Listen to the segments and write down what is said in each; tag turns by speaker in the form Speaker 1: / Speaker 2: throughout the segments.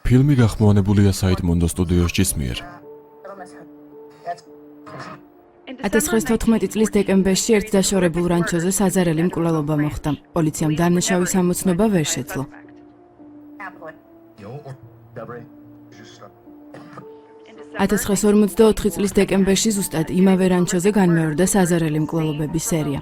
Speaker 1: ფილმი გახმოვანებულია საიდმონდო სტუდიოსჯის მიერ.
Speaker 2: 1914 წლის დეკემბერში ერთ დაშორებულ რანჩოზე საზარელი მკვლელობა მოხდა. პოლიციამ დამნაშავის ამოცნობა ვერ შეძლო. 1954 წლის დეკემბერში ზუსტად იმავე რანჩოზე განმეორდა საზარელი მკვლელობების სერია.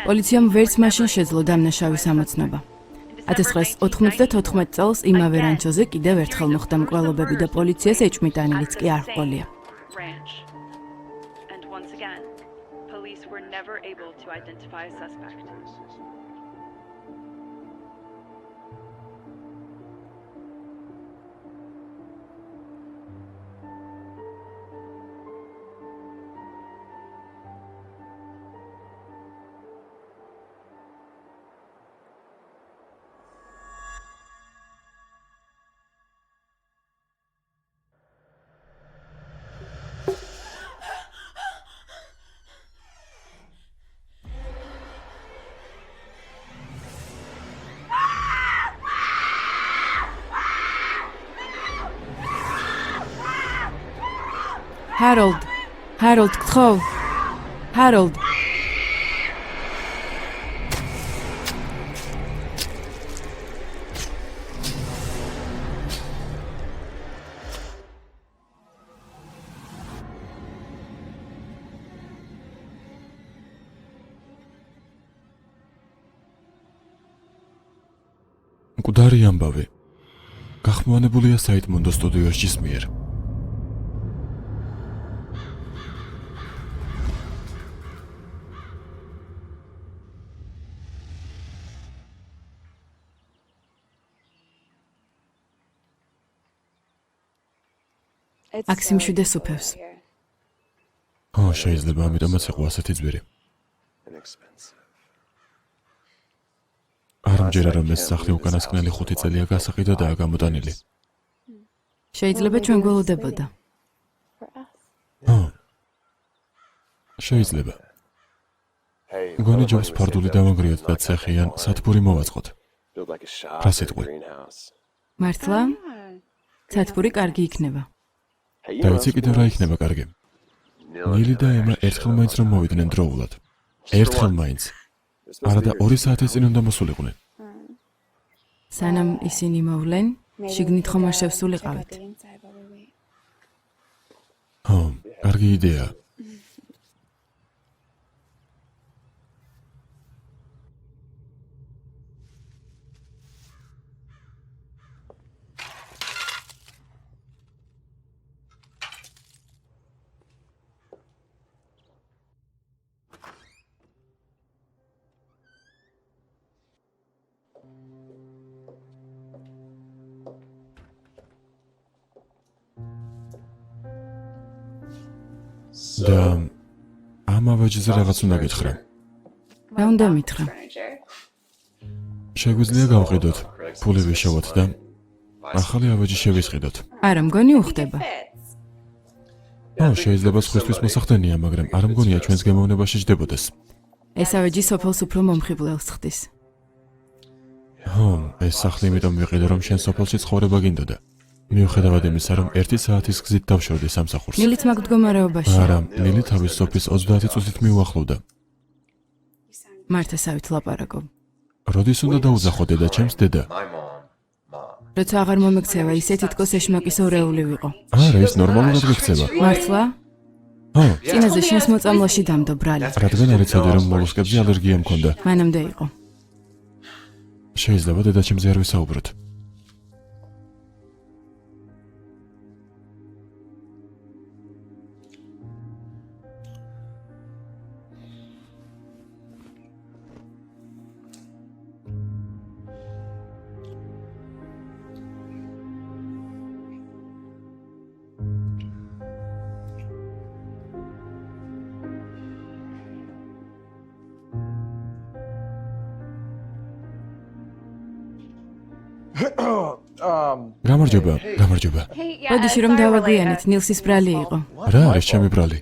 Speaker 2: პოლიციამ ვერც მაშინ შეძლო დამნაშავის ამოცნობა. 1994 წელს იმავე რანჩოზე კიდევ ერთხელ მოხდა მკვლელობები და პოლიციას ეჭვმიტანილიც კი არ ჰყოლია. Harold, გთხოვ. Harold.
Speaker 1: მკვდარი ამბავი. გახმოვანებულია საიდმონდო სტუდიოსჯის მიერ.
Speaker 2: აქ სიმშვიდე სუფევს.
Speaker 1: შეიძლება ამიტომაც იყო ასეთი ძვირი. არ მჯერა რომ ეს სახლი უკანასკნელი 5 წელია გასაყიდადაა გამოტანილი.
Speaker 2: შეიძლება ჩვენ გველოდებოდა.
Speaker 1: შეიძლება. გონი ჯობს ფარდული დავანგრიოთ და ცეხი ან სათბური მოვაწყოთ. რა სიტყვი?
Speaker 2: მართლა? სათბური კარგი იქნება.
Speaker 1: დაიცი კიდევ რა იქნება კარგი. ნილი და ემა ერთხელ მაინც რომ მოვიდნენ დროულად. ერთხელ მაინც. არადა 2 საათის წინ უნდა მოსულიყვნენ.
Speaker 2: სანამ ისინი მოვლენ, შიგნით ხომ არ შევსულიყავით.
Speaker 1: კარგი იდეა. და ამავე ჯზე რაღაც უნდა გითხრა.
Speaker 2: რა უნდა მითხრა?
Speaker 1: შეგვიძლია გავყიდოთ, ფული ვიშოვოთ და ახალი ავეჯი შევისყიდოთ.
Speaker 2: არა, მგონი უხდება.
Speaker 1: შეიძლება სხვისთვის მოსახდენია, მაგრამ არ მგონია ჩვენს გემოვნებაში ჯდებოდეს.
Speaker 2: ეს ავეჯი სოფელს უფრო მომხიბვლელს ხდის.
Speaker 1: ეს სახლი იმიტომ ვიყიდე, რომ შენ სოფელში ცხოვრება გინდოდა. მიუხედავად იმისა, რომ 1 საათის გზით დავშორდი სამსახურს.
Speaker 2: ნილით მაგ მდგომარეობაში.
Speaker 1: არა, ნილი თავის სოფლის 30 წუთით მიუახლოვდა.
Speaker 2: მართასავით ლაპარაკობ.
Speaker 1: როდის უნდა დაუძახო დედა ჩემს დედა?
Speaker 2: როცა აღარ მომექცევა, ისე თითქოს ეშმაკის ორეული ვიყო.
Speaker 1: არა, ეს ნორმალურად გექცევა.
Speaker 2: მართლა? წინაზე შენს მოწამლაში დამდო ბრალი.
Speaker 1: რადგან არ იცოდი, რომ მოლუსკებზე ალერგია მქონდა.
Speaker 2: მანამდე იყო.
Speaker 1: შეიძლება დედა ჩემზე არ ვისაუბროთ. გამარჯობა.
Speaker 2: ოდიში რომ დავაგვიანეთ, ნილსის ბრალი იყო.
Speaker 1: რა არის ჩემი ბრალი?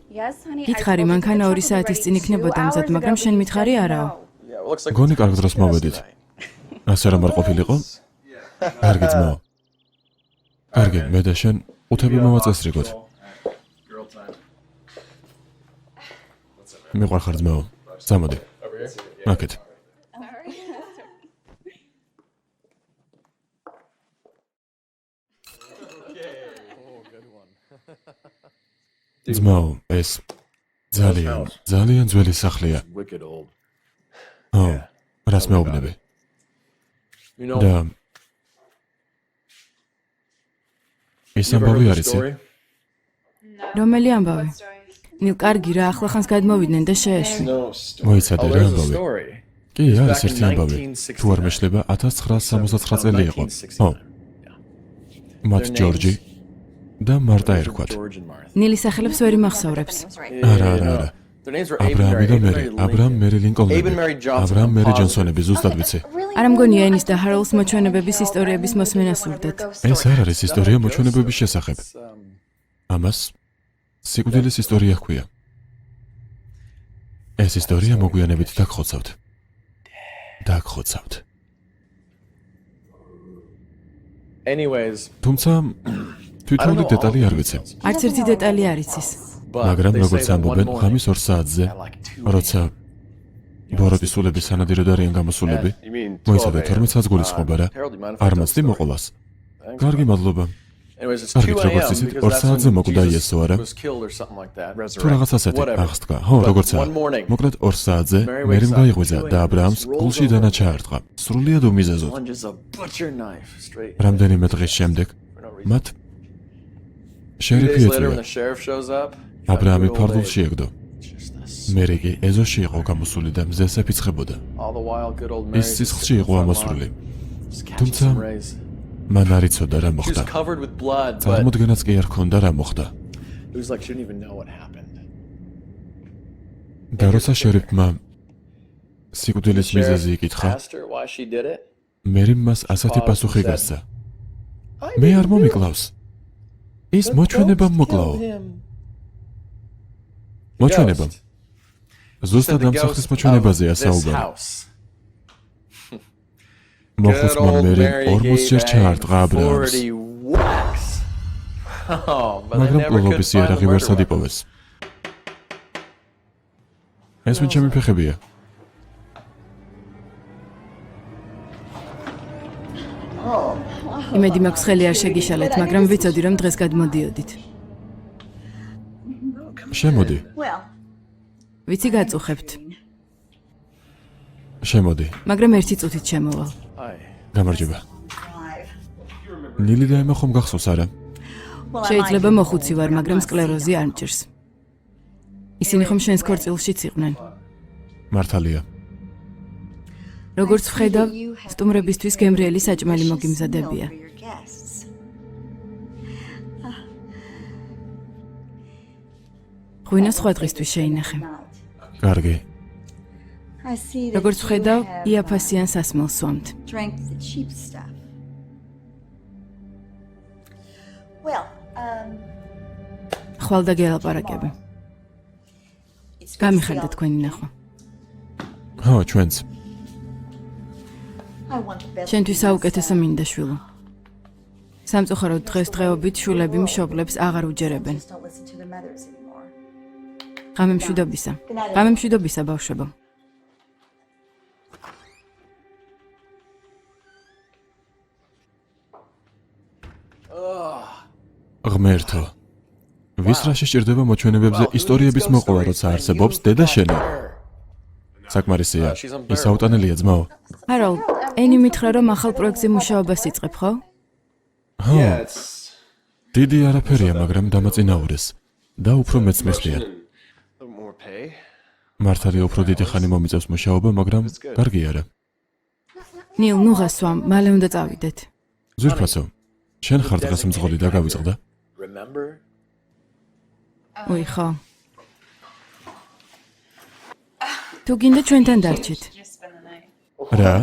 Speaker 2: გითხარი, მანქანა 2 საათის წინ იქნებოდა მზად, მაგრამ შენ მითხარი არაო.
Speaker 1: გონი კარგ დროს მოვედით. ასე რომ არ ყოფილიყო? კარგი ძმაო. კარგი, მე და შენ უთები მოვაწესრიგოთ. მიყვარხარ ძმაო. წამოდი. აქეთ. ძმაო, ეს ძალიან ძველი სახლია. ო, რას მეუბნები? და ეს ამბავი არის?
Speaker 2: რომელი ამბავი? ნილ კარგი რა, ახლახანს გადმოვიდნენ და შეეშვი.
Speaker 1: მოიცადე რა ამბავი? კი, არის ერთი ამბავი. თუ არ მეშლება 1969 წელი იყო. ო. მათ ჯორჯი და მარტა ერქვათ.
Speaker 2: ნილის სახელებს ვერ იმახსოვრებს.
Speaker 1: არა. აბრაამი და მერი, აბრაამ მერი ლინკოლნები, აბრაამ მერი ჯონსონები, ზუსტად ვიცი.
Speaker 2: არ მგონია ენის და ჰაროლს მოჩვენებების ისტორიების მოსმენა სურდეთ.
Speaker 1: ეს არ არის ისტორია მოჩვენებების შესახებ. ამას სიკვდილის ისტორია ჰქვია. ეს ისტორია მოგვიანებით დაგხოცავთ. თუმცა თვითონი დეტალი არ ვიცი.
Speaker 2: არც ერთი დეტალი არ იცის.
Speaker 1: მაგრამ როგორც ამბობენ, ღამის 2 საათზე, როცა ბოროტის სულები სანადიროდ არიან გამოსულები, მოიცადე 12 საათს გულისხმობა რა. არ მოცდი მოყოლას. კარგი მადლობა. კარგით, როგორც ისეთ 2 საათზე მოკვდა იესო არა? თუ რაღაც ასეთი აღსდგა. ხო, როგორცაა. მოკლედ 2 საათზე მერიმ გაიღვიძა და აბრაამს გულში დანა ჩაარტყა. სრულიად უმიზეზოდ. რამდენიმე დღის შემდეგ მათ შერიფი ეწვია. აბრაამი ფარდულში ეგდო. მერე კი ეზოში იყო გამოსული და მზეს ეფიცხებოდა. ის სისხლში იყო ამოსული. თუმცა მან არ იცოდა რა მოხდა. წარმოდგენაც კი არ ჰქონდა რა მოხდა. და როცა შერიფმა სიკვდილის მიზეზი იკითხა, მერიმ მას ასეთი პასუხი გასცა. მე არ მომიკლავს. ის მოჩვენებამ მოკლაო. მოჩვენებამ. ზუსტად ამ სახის მოჩვენებაზეა საუბარი. მოხუცმა მერიმ 40 ჯერ ჩაარტყა აბრაამს. მაგრამ კლუბობის იარაღი ვერ სადიპოვეს. ეს ვინ ჩემი ფეხებია?
Speaker 2: იმედი მაქვს ხელი არ შეგიშალეთ, მაგრამ ვიცოდი რომ დღეს გადმოდიოდით.
Speaker 1: შემოდი.
Speaker 2: ვიცი გაწუხებთ.
Speaker 1: შემოდი.
Speaker 2: მაგრამ ერთი წუთით შემოვალ.
Speaker 1: გამარჯობა. ნილი და ემა ხომ გახსოვს არა?
Speaker 2: შეიძლება მოხუცი ვარ, მაგრამ სკლეროზი არ მჭირს. ისინი ხომ შენს ქორწილშიც იყვნენ.
Speaker 1: მართალია.
Speaker 2: როგორც ვხედავ, სტუმრებისთვის გემრიელი საჭმელი მოგიმზადებია. ღვინო სხვა დღისთვის შეინახე.
Speaker 1: კარგი.
Speaker 2: როგორც ვხედავ, იაფასიან სასმელს სვამთ. ხვალ და გელაპარაკები. გამიხარდა თქვენი ნახვა.
Speaker 1: ხო, ჩვენც.
Speaker 2: შენთვის საუკეთესო მინდა შვილო. სამწუხაროდ დღესდღეობით შვილები მშობლებს აღარ უჯერებენ. ღამემშვიდობისა ბავშვებო.
Speaker 1: ღმერთო, ვის რა შეჭირდება მოჩვენებებზე ისტორიების მოყოლა, როცა არსებობს დედა შენი? საკმარისია, ის აუტანელია ძმაო.
Speaker 2: ჰაროლ, ენი მითხრა რომ ახალ პროექტზე მუშაობას იწყებ, ხო?
Speaker 1: ხო. დიდი არაფერია, მაგრამ დამაწინაურეს და უფრო მეც მიხდიან. მართალია უფრო დიდი ხანი მომიწევს მუშაობა, მაგრამ კარგი არა.
Speaker 2: ნილ, ნუ გასვამ, მალე უნდა წავიდეთ.
Speaker 1: ზურფასო, შენ ხარ დღეს მძღოლი და გავიწყდა?
Speaker 2: უი, ხო. თუ გინდა ჩვენთან დარჩით.
Speaker 1: რა?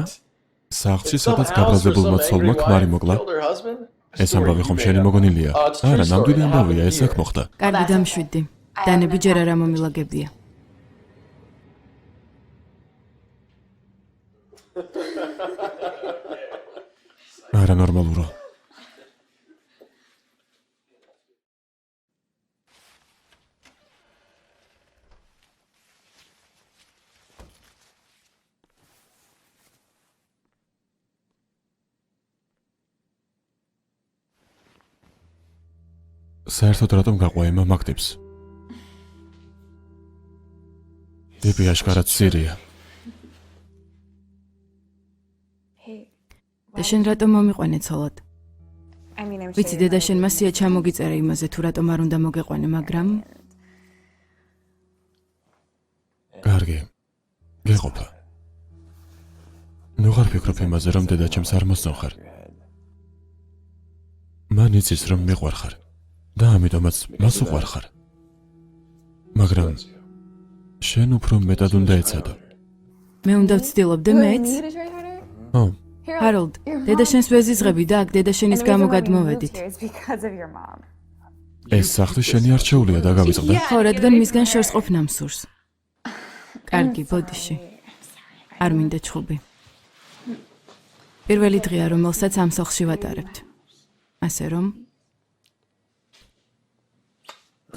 Speaker 1: სახლში სადაც გაბრაზებულმა ცოლმა ქმარი მოკლა? ეს ამბავი ხომ შენი მოგონილია? არა, ნამდვილი ამბავია, ეს აქ მოხდა.
Speaker 2: კარგი, დამშვიდდი. დანები ჯერ არ ამომილაგებია.
Speaker 1: არანორმალურა. საერთოდ რატომ გაყვა ემა მაგდებს? დები აშკარად სირია.
Speaker 2: და შენ რატომ მომიყვანე ცოლად? ვიცი, დედა შენ მასია ჩამოგიწერა იმაზე, თუ რატომ არ უნდა მოგეყვანე, მაგრამ
Speaker 1: კარგი. გეყოფა. ნუ ხარ ფიქრობ იმაზე, რომ დედა ჩემს არ მოსწონხარ. მან იცის, რომ მიყვარ ხარ. და ამიტომაც მას უყვარ ხარ. მაგრამ შენ უფრო მეტად უნდა ეცადო.
Speaker 2: მე უნდა ვცდილობდე მეც?
Speaker 1: ო,
Speaker 2: ჰაროლდ, დედა შენს ვეზიზღები და აქ დედა შენის გამო გადმოვედით.
Speaker 1: ეს სახლი შენი არჩეულია და გავიწყდა.
Speaker 2: ხო, რადგან მისგან შორს ყოფნა მსურს. კარგი, ბოდიში. არ მინდა ჩხუბი. პირველი დღეა, რომელსაც ამ სახლში ვატარებთ. ასე რომ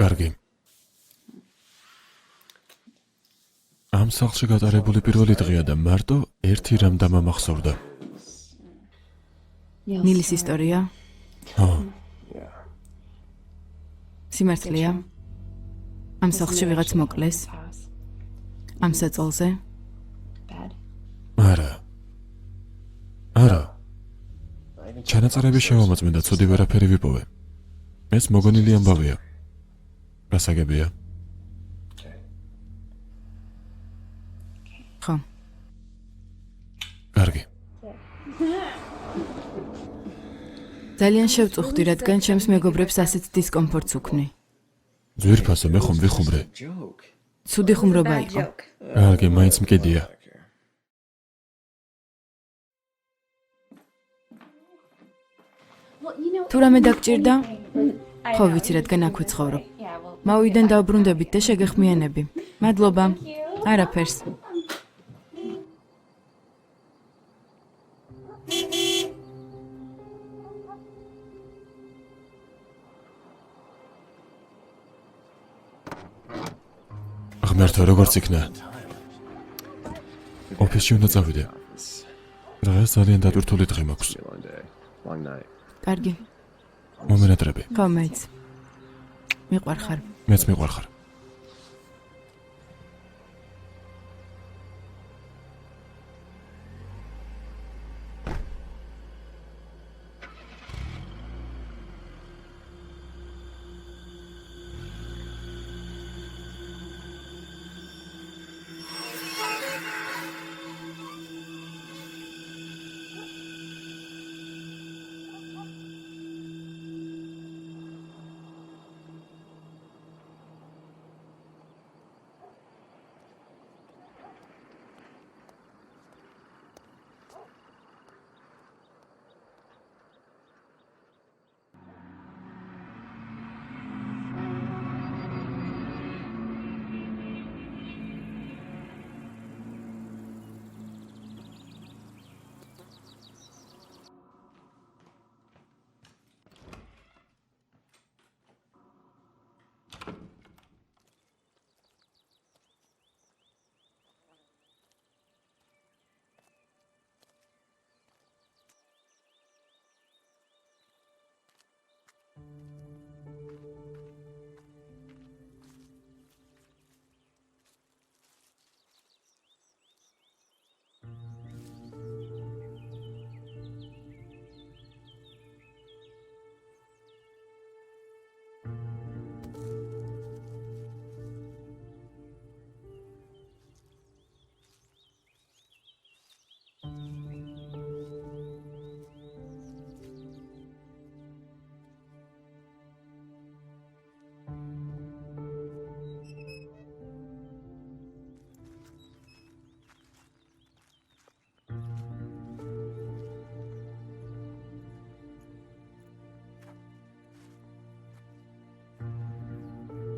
Speaker 1: კარგი. ამ სახლში გატარებული პირველი დღეა და მარტო ერთი რამ დამამახსოვრდა.
Speaker 2: ნილის ისტორია?
Speaker 1: ო,
Speaker 2: სიმართლეა? ამ სახლში ვიღაც მოკლეს? ამ საწოლზე?
Speaker 1: არა. არა. ჩანაწერები შევამოწმე და ცუდი ვერაფერი ვიპოვე. ეს მოგონილი ამბავია. რასაგებია?
Speaker 2: ხო.
Speaker 1: კარგი.
Speaker 2: ძალიან შევწუხდი, რადგან ჩემს მეგობრებს ასეთ დისკომფორტს უქმნი.
Speaker 1: ძვირფასო, მე ხომ ვიხუმრე.
Speaker 2: ცუდი ხუმრობა იყო.
Speaker 1: კარგი, მაინც მკიდია.
Speaker 2: თუ რამე დაგჭირდა? ხო, ვიცი, რადგან აქ ვცხოვრობ. მოვიდან დავბრუნდებით და შეგეხმიანები. მადლობა. არაფერს.
Speaker 1: ღმერთო, როგორც იქნა? ოფისში უნდა წავიდე. დღეს ძალიან დატვირთული დღე მაქვს.
Speaker 2: კარგი.
Speaker 1: მომენატრები.
Speaker 2: ხო, მეც. მიყვარ ხარ.
Speaker 1: მეც მიყვარ ხარ.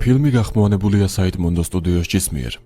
Speaker 1: ფილმი გახმოვანებულია საიდმონდო სტუდიოსჯის მიერ.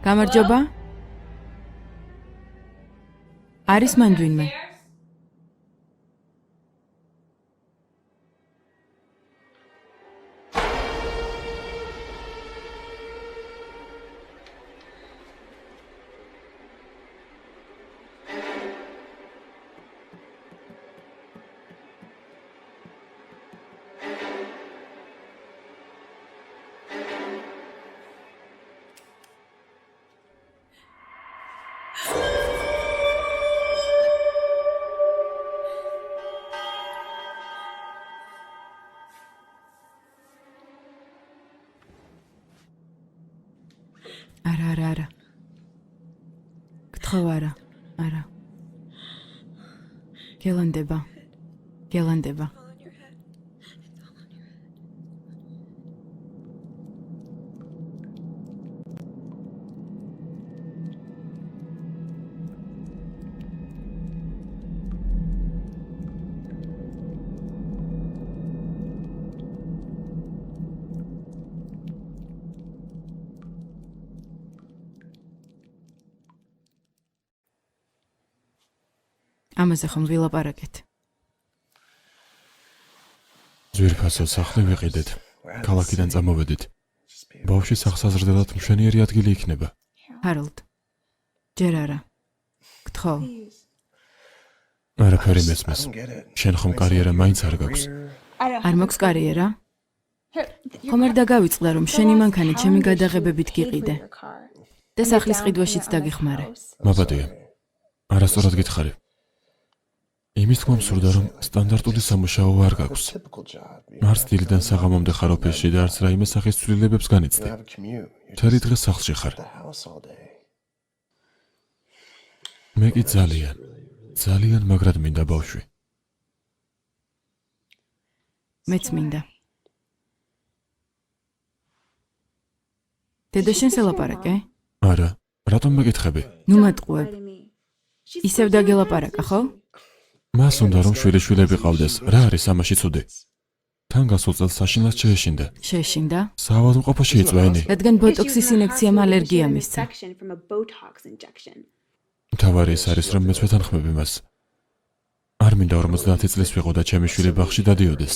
Speaker 2: გამარჯობა. არის მან ვინმე? არა. გთხოვ არა. გელანდება. ამაზე ხომ ვილაპარაკეთ.
Speaker 1: ძვირფასად სახლი ვიყიდეთ. ქალაქიდან წამოვედით. ბავშვი სახსაზრდელად მშვენიერი ადგილი იქნება.
Speaker 2: ჰაროლდ. ჯერ არა. გთხოვ.
Speaker 1: არაფერი მესმის. შენ ხომ კარიერა მაინც არ გაქვს.
Speaker 2: არ მაქვს კარიერა? ხომ არ დაგავიწყდა რომ შენი მანქანა ჩემი გადაღებებით გიყიდე და სახლის ყიდვაშიც დაგიხმარე.
Speaker 1: მაბადია. არასწორად გითხარი. იმის თქმა მსურდა რომ სტანდარტული სამუშაო არ გაქვს. არც დილიდან საღამომდე ხარ ოფისში და არც რაიმე სახის ცვლილებებს განიცდი. მთელი დღე სახლში ხარ. მე კი ძალიან მაგრად მინდა ბავშვი.
Speaker 2: მეც მინდა. დედა შენს ელაპარაკე?
Speaker 1: არა, რატომ მეკითხები?
Speaker 2: ნუ მატყუებ. ისევ დაგელაპარაკა, ხო?
Speaker 1: მას უნდა რომ შვილიშვილები ყავდეს. რა არის ამაში ცუდი? თან გასულ წელს საშინლად შეეშინდა.
Speaker 2: შეეშინდა?
Speaker 1: საავადმყოფო შეიწვენი.
Speaker 2: რადგან ბოტოქსის ინექციამ ალერგია მისცა.
Speaker 1: მთავარი ის არის რომ მეც ვეთანხმები მას. არ მინდა 50 წლის ვიყო და ჩემი შვილი ბაღში დადიოდეს.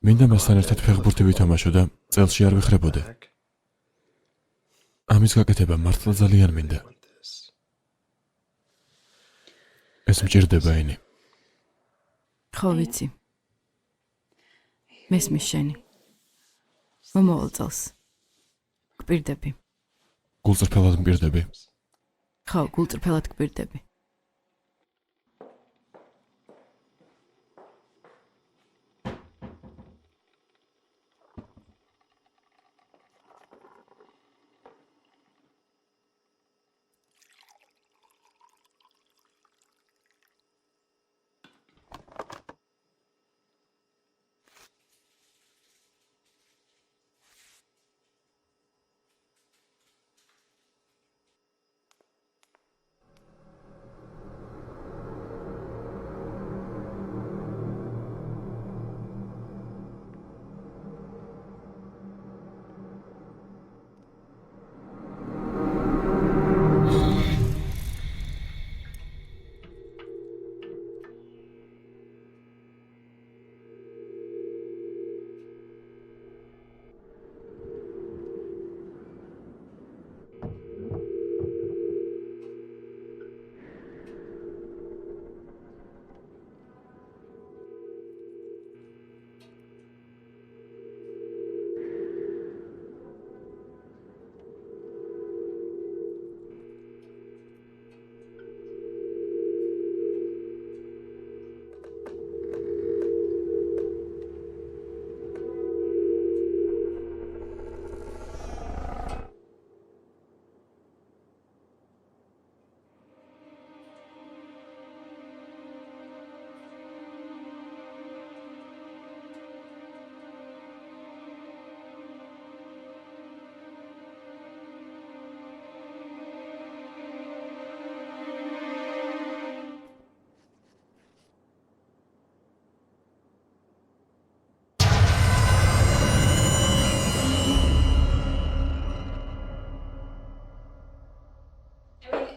Speaker 1: მინდა მასთან ერთად ფეხბურთი ვითამაშო და წელში არ ვეხრებოდე. ამის გაკეთება მართლა ძალიან მინდა. ეს მჭირდება ენი.
Speaker 2: ხო ვიცი. მესმის შენი. მომავალ წელს. გპირდები.
Speaker 1: გულწრფელად მპირდები.
Speaker 2: ხო, გულწრფელად გპირდები.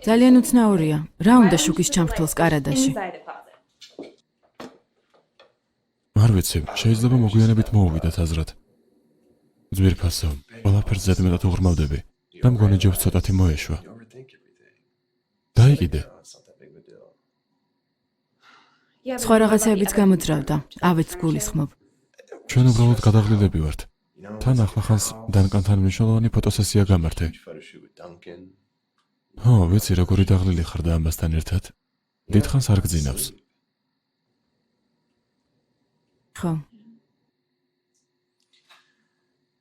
Speaker 2: ძალიან უცნაურია. რა უნდა შუქის ჩამრთელს კარადაში?
Speaker 1: არ ვიცი, შეიძლება მოგვიანებით მოუვიდათ აზრად. ძვირფასო, ყველაფერს ზედმეტად უღრმავდები და მგონი ჯობს ცოტათი მოეშვა. დაიყიდე.
Speaker 2: სხვა რაღაცეებიც გამოძრავდა, ავეც გულისხმობ.
Speaker 1: ჩვენ უბრალოდ გადაღლილები ვართ. თან ახლახანს დანკანთან მნიშვნელოვანი ფოტოსესია გამართე. ხო, ვიცი, როგორი დაღლილი ხარ და ამასთან ერთად. დიდხანს არ გძინავს.
Speaker 2: ხო,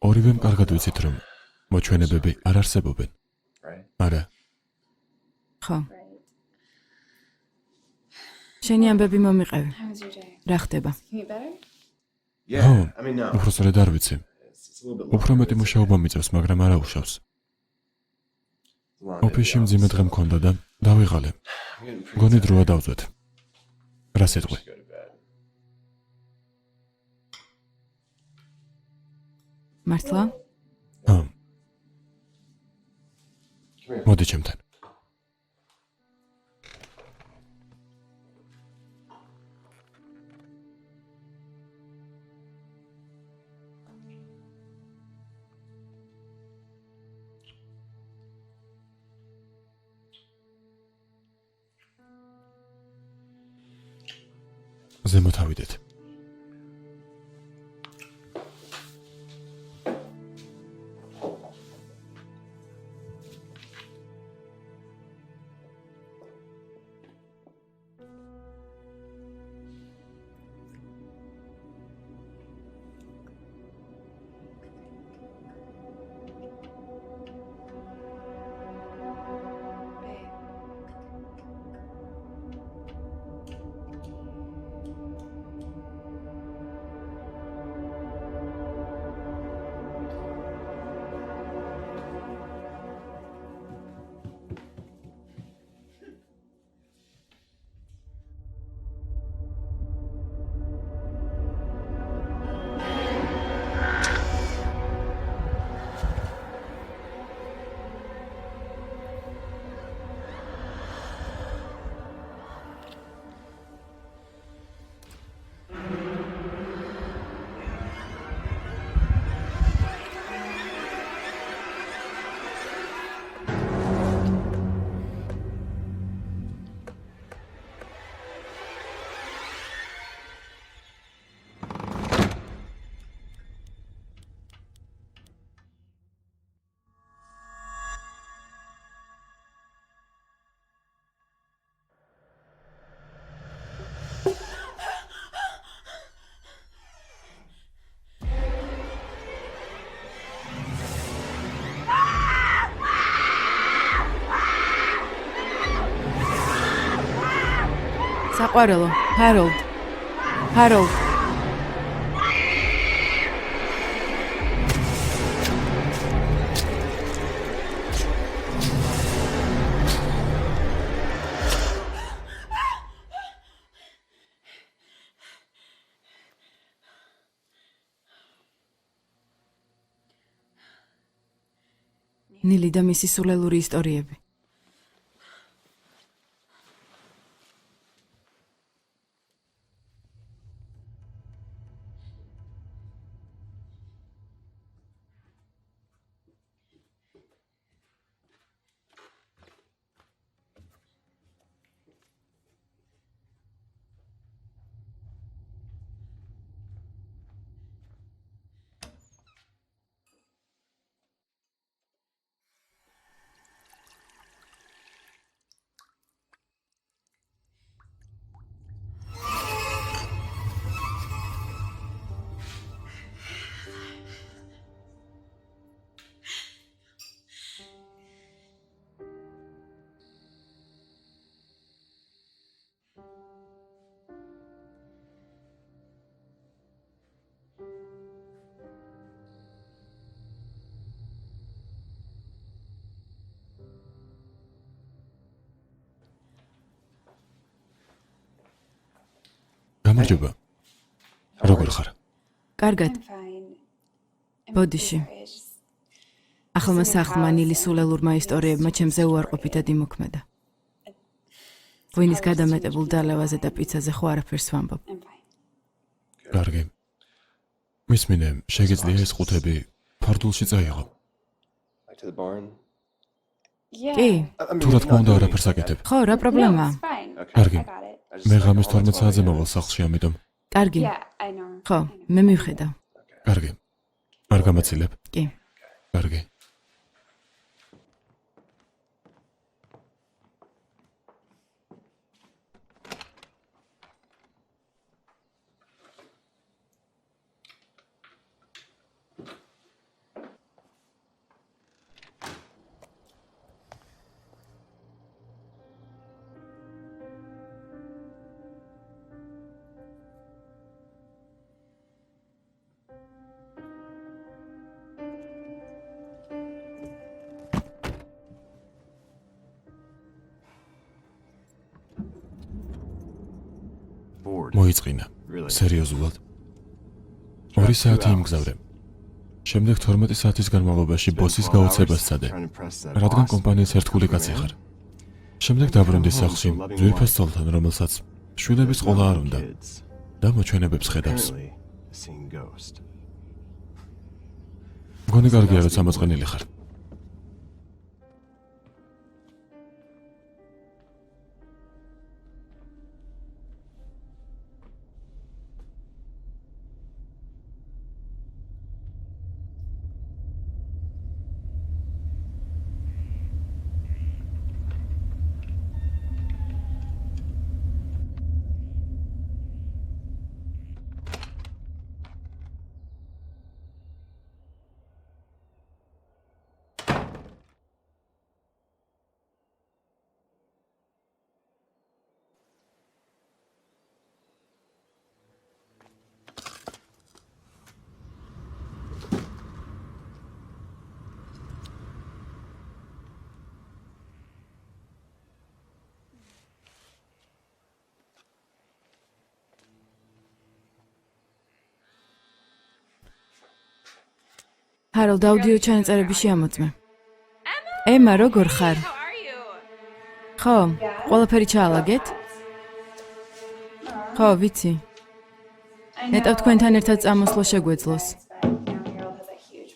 Speaker 1: ორივემ კარგად ვიცით, რომ მოჩვენებები არ არსებობენ. არა,
Speaker 2: ხო. შენი ამბები მომიყევი. რა ხდება?
Speaker 1: ხო, უფრო სწორედ არ ვიცი. უფრო მეტი მუშაობა მიწევს, მაგრამ არა უშავს. ოფისში მძიმე დღე მქონდა და დავიღალე. მგონი დროა დავწვეთ. რა სიტყვი?
Speaker 2: მართლა?
Speaker 1: ხო. მოდი ჩემთან. ზემოთ ავიდეთ.
Speaker 2: საყვარელო, ჰაროლდ. ჰაროლდ. ნილი და მისი სულელური ისტორიები.
Speaker 1: გამარჯობა. როგორ ხარ?
Speaker 2: კარგად. ბოდიში. ახალმა სახლმა ნილის სულელურმა ისტორიებმა ჩემზე უარყოფითად იმოქმედა. ვინის გადამეტებულ დალევაზე და პიცაზე ხო არაფერს ვამბობ.
Speaker 1: კარგი. მისმინე, შეგიძლია ეს ყუთები ფარდულში წაიღო.
Speaker 2: კი,
Speaker 1: თუ რა თქმა უნდა არაფერს აკეთებ.
Speaker 2: ხო, რა პრობლემაა?
Speaker 1: კარგი. მე ღამეს 12 საათზე მოვალ სახლში, ამიტომ.
Speaker 2: კარგი. ხო, მე მივხედავ.
Speaker 1: კარგი. არ გამაცილებ.
Speaker 2: კი.
Speaker 1: კარგი. მოიწყინა. სერიოზულად. 2 საათი იმგზავრე. შემდეგ 12 საათის განმავლობაში ბოსის გაუცებას სცადე, რადგან კომპანიის ერთგული კაცი ხარ. შემდეგ დაბრუნდი სახლში, ძვირფას ცოლთან, რომელსაც შვილების ყოლა არ უნდა და მოჩვენებებს ხედავს. მგონი კარგია, რომ სამოწყენილი ხარ.
Speaker 2: ჰაროლდ, აუდიო ჩანაწერები შეამოწმე. ემა, როგორ ხარ? ხო, ყველაფერი ჩაალაგეთ? ხო, ვიცი. ნეტავ თქვენთან ერთად წამოსვლა შეგვეძლოს.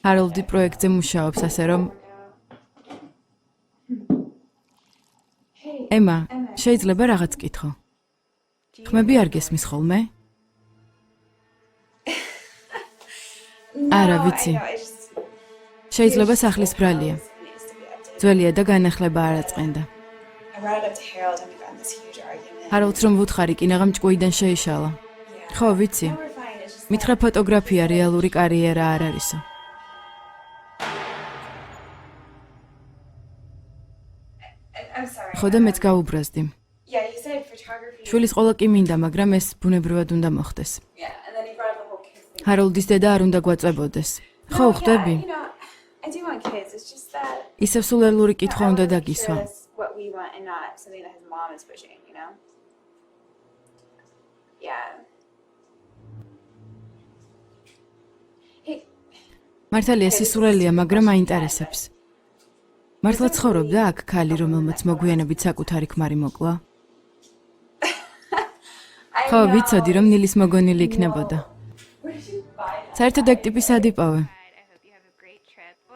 Speaker 2: ჰაროლდი პროექტზე მუშაობს, ასე რომ ემა, შეიძლება რაღაც კითხო. ხმები არ გესმის ხოლმე? არა, ვიცი. შეიძლება სახლის ბრალია. ძველია და განახლება არ აწყენდა. ჰაროლდს რომ ვუთხარი, კინაღამ ჭკუიდან შეიშალა. ხო, ვიცი. მითხრა ფოტოგრაფია რეალური კარიერა არ არისო. ხო და მეც გაუბრაზდი. შვილის ყოლა კი მინდა, მაგრამ ეს ბუნებრივად უნდა მოხდეს. ჰაროლდის დედა არ უნდა გვაწებოდეს. ხო, ხვდები? ისევ სულელური კითხვა უნდა დაგისვა. მართალია სისულელია, მაგრამ აინტერესებს. მართლა ცხოვრობდა აქ ქალი, რომელმაც მოგვიანებით საკუთარი ქმარი მოკლა? ხო, ვიცოდი, რომ ნილის მოგონილი იქნებოდა. საერთოდ ეგ ტიპი სად იპოვე?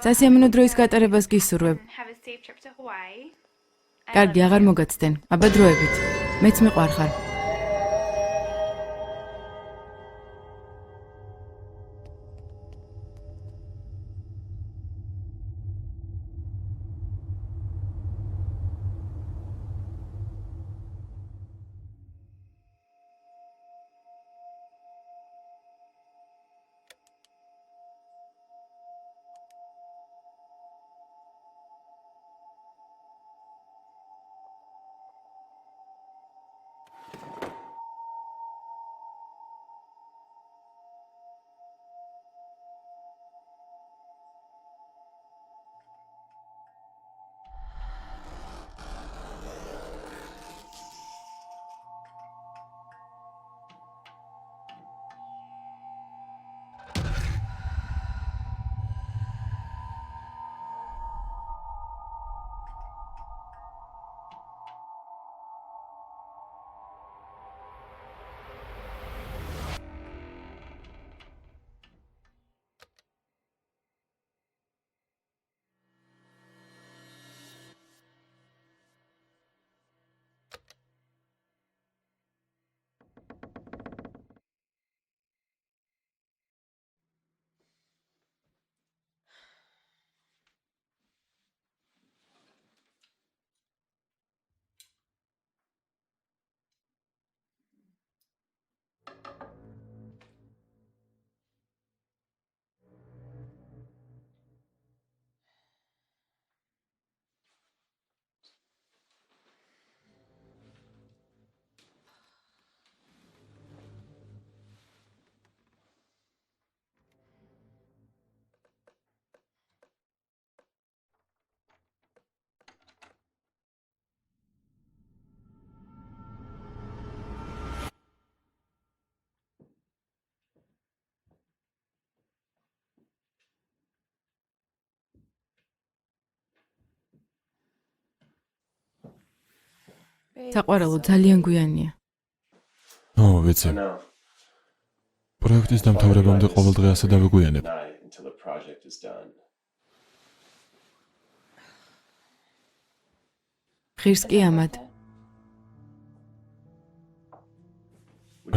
Speaker 2: სასიამოვნო დროის გატარებას გისურვებ. კარგი, აღარ მოგაცდენ. აბა დროებით. მეც მიყვარხარ. საყვარელო ძალიან გვიანია.
Speaker 1: ვიცი. პროექტის დამთავრებამდე ყოველ დღე ასე დავიგვიანებ.
Speaker 2: ღირს კი ამად.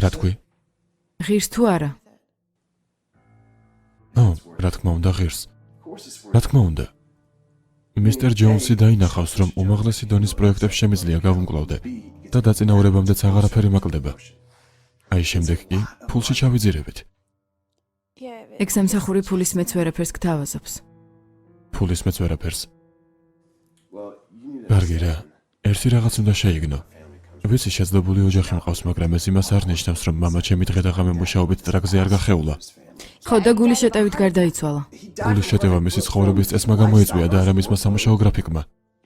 Speaker 1: რა თქვი?
Speaker 2: ღირს თუ არა?
Speaker 1: რა თქმა უნდა ღირს. რა თქმა უნდა. მისტერ ჯონსი დაინახავს, რომ უმაღლესი დონის პროექტებს შემიძლია გავუმკლავდე და დაწინაურებამდეც აღარაფერი მაკლდება. აი შემდეგ კი ფულში ჩავიძირებით.
Speaker 2: ეგ სამსახური ფულის მეც ვერაფერს გთავაზობს.
Speaker 1: ფულის მეც ვერაფერს. კარგი რა. ერთი რაღაც უნდა შეიგნო. ვიცი შეძლებული ოჯახი მყავს, მაგრამ ეს იმას არ ნიშნავს, რომ მამა ჩემი დღე და ღამე მუშაობით ტრაკზე არ გახეულა.
Speaker 2: ხო და გულის შეტევით გარდაიცვალა.
Speaker 1: გულის შეტევა მისი ცხოვრების წესმა გამოიწვია და არა მისმა სამუშაო გრაფიკმა.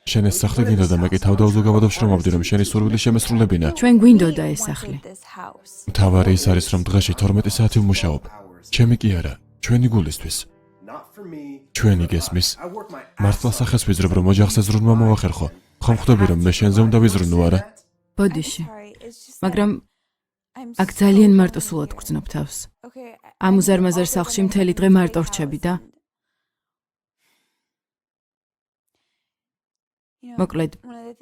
Speaker 1: შენ ეს სახლი გინდა და მე კი თავდაუზოგავად ვშრომობდი, რომ შენი სურვილი შემესრულებინა.
Speaker 2: ჩვენ გვინდოდა ეს სახლი.
Speaker 1: მთავარი ის არის, რომ დღეში 12 საათი ვმუშაობ. ჩემი კი არა, ჩვენი გულისთვის. ჩვენი გესმის. მართლა სახეს ვიზრებ, რომ ოჯახზე ზრუნვა მოვახერხო. ხომ ხვდები, რომ მე შენზე უნდა ვიზრუნო, არა?
Speaker 2: ბოდიში. მაგრამ აქ ძალიან მარტო სულად გრძნობ თავს. ამ უზარმაზარ სახლში მთელი დღე მარტო რჩები და მოკლედ,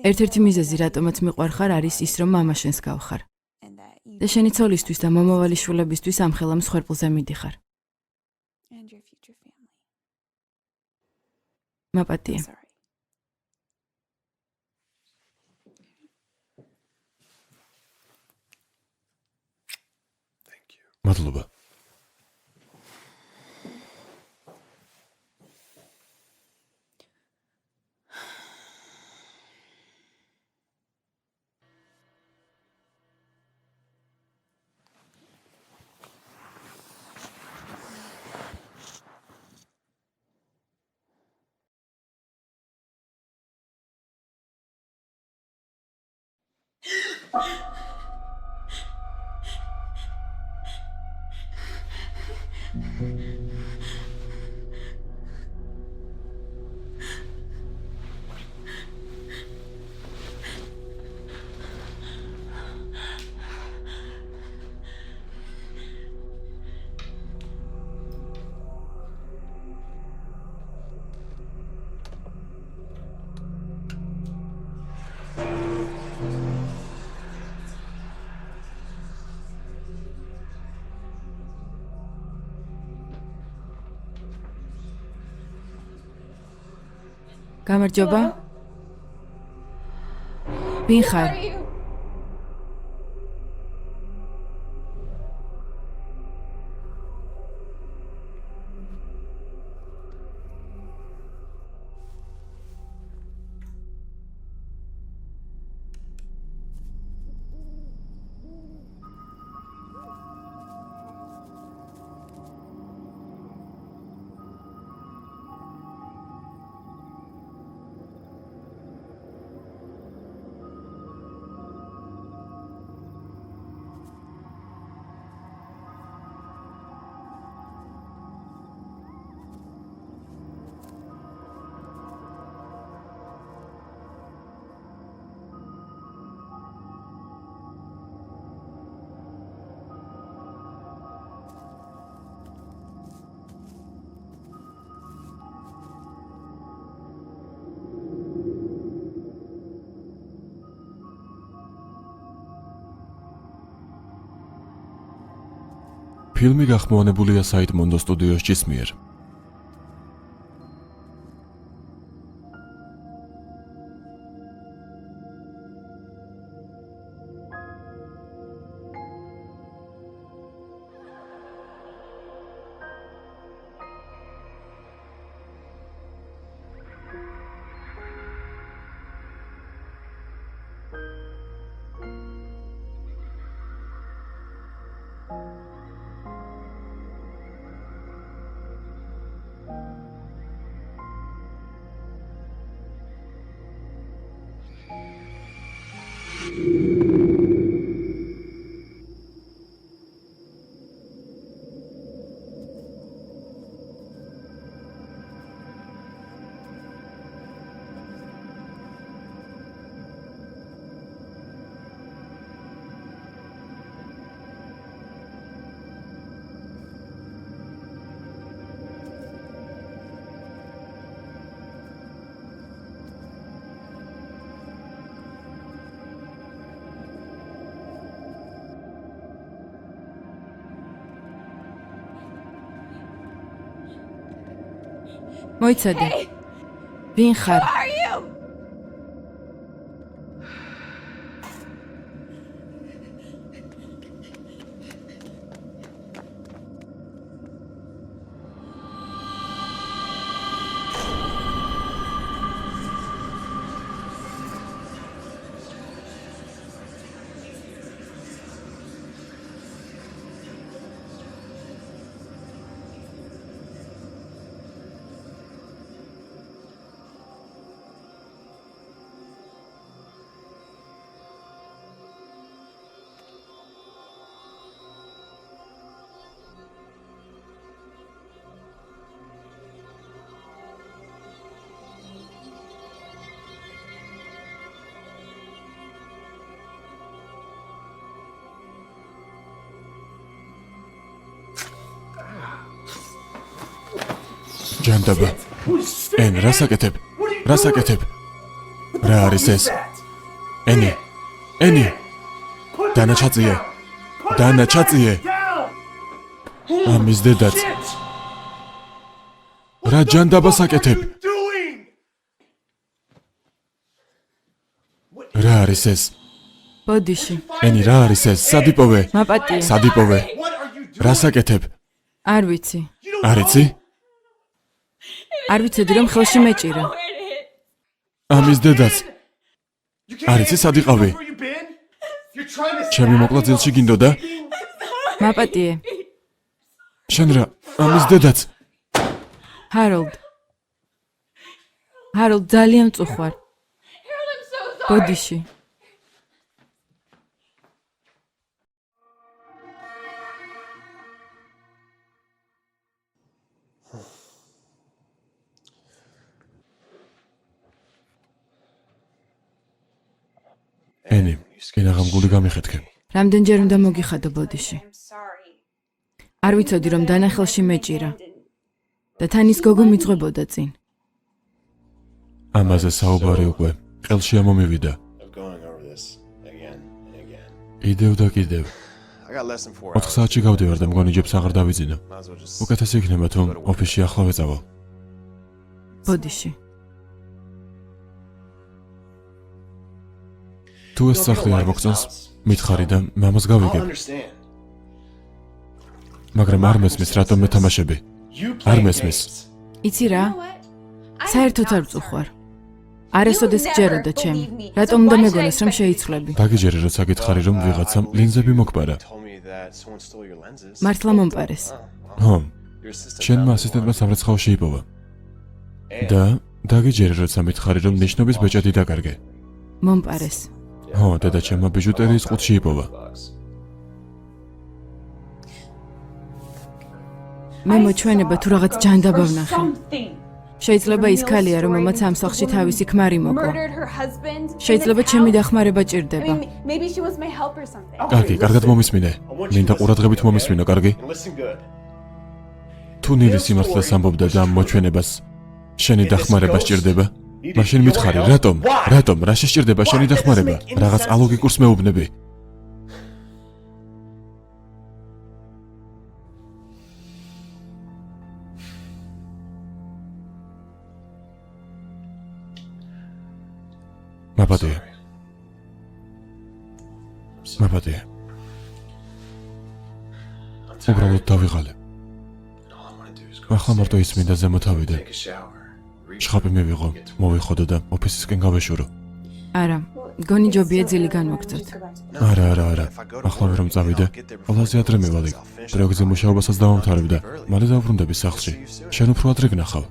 Speaker 2: ერთ-ერთი მიზეზი, რატომაც მიყვარხარ, არის ის, რომ მამა შენს გავხარ. და შენი ცოლისთვის და მომავალი შვილებისთვის ამ ხელამ მსხვერპლზე მიდიხარ. მაპატია.
Speaker 1: მადლობა.
Speaker 2: გამარჯობა. ვინ ხარ?
Speaker 1: ფილმი გახმოვანებულია საიდმონდო სტუდიოსჯის მიერ.
Speaker 2: მოიცადე. ვინ ხარ?
Speaker 1: ჯანდაბა. ენ, რასაკეთებ? რასაკეთებ? რა არის ეს? ენი. ენი. დანაჩაწიე. დანაჩაწიე. ამის დედაც. რა ჯანდაბას აკეთებ? რა არის ეს?
Speaker 2: ბოდიში.
Speaker 1: ენი, რა არის ეს? სადიპოვე.
Speaker 2: მაპატია.
Speaker 1: სადიპოვე. რასაკეთებ?
Speaker 2: არ ვიცი.
Speaker 1: არ იცი?
Speaker 2: არ ვიცოდი რომ ხელში მეჭირა.
Speaker 1: ამის დედაც. არ იცი სად იყავი? ჩემი მოკლა ძილში გინდოდა?
Speaker 2: მაპატიე.
Speaker 1: შენ რა? ამის დედაც.
Speaker 2: ჰაროლდ. ჰაროლდ ძალიან მწუხვარ. ბოდიში.
Speaker 1: ენი, კინაღამგული გამიხეთქე.
Speaker 2: რამდენჯერ უნდა მოგიხადო ბოდიში? არ ვიცოდი რომ დანახელში მეჭირა. და თან ის გოგო მიძღვებოდა წინ.
Speaker 1: ამაზე საუბარი უკვე ყელში ამომივიდა. კიდევ და კიდევ. 4 საათში გავდივარ და მგონი ჯებს აღარ დავიძინო. უკეთესი იქნება თუ ოფისში ახლა ვეწავალ.
Speaker 2: ბოდიში.
Speaker 1: თუ ეს სახლი არ მოგწონს, მითხარი და მამას გავიგებ. მაგრამ არ მესმის რატომ მეთამაშები. არ მესმის.
Speaker 2: იცი რა? საერთოდ არ მწუხვარ. არ ესოდეს გჯეროდა ჩემი. რატომ უნდა მეგონოს რომ შეიცვლები?
Speaker 1: დაგიჯერე როცა გითხარი რომ ვიღაცამ ლინზები მოგპარა.
Speaker 2: მართლა მომპარეს.
Speaker 1: ხო. შენმა ასისტენტმა სამრეცხაოში იპოვა. და დაგიჯერე როცა მითხარი რომ ნიშნობის ბეჭედი დაკარგე.
Speaker 2: მომპარეს.
Speaker 1: ხო, დედა ჩემმა ბიჟუტერიის ყუთში იპოვა.
Speaker 2: მე მოჩვენება თუ რაღაც ჯანდაბა ვნახე. შეიძლება ის ქალია რომ მომაც ამ სახლში თავისი ქმარი მოკლა. შეიძლება ჩემი დახმარება ჭირდება.
Speaker 1: კარგი, კარგად მომისმინე. მინდა ყურადღებით მომისმინო, კარგი? თუ ნილი სიმართლეს ამბობდა და ამ მოჩვენებას შენი დახმარება სჭირდება, მაშინ მითხარი, რატომ? რატომ? რა შეჭირდება შენი დახმარება? რაღაც ალოგიკურს მეუბნები. მაპატია. მაპატია. უბრალოდ დავიღალე. ახლა მარტო ისმინდა ზემოთავიდან. შხაპი მივიღო, მოვიხოდო და ოფისისკენ გავეშურო.
Speaker 2: არა, გონი ჯობია ძილი განმოგწოთ.
Speaker 1: არა. ახლა რომ წავიდე, ყველაზე ადრე მივალე. პროექტზე მუშაობასაც დავამთავრებ და მალე დავბრუნდები სახლში. შენ უფრო ადრე გნახავ.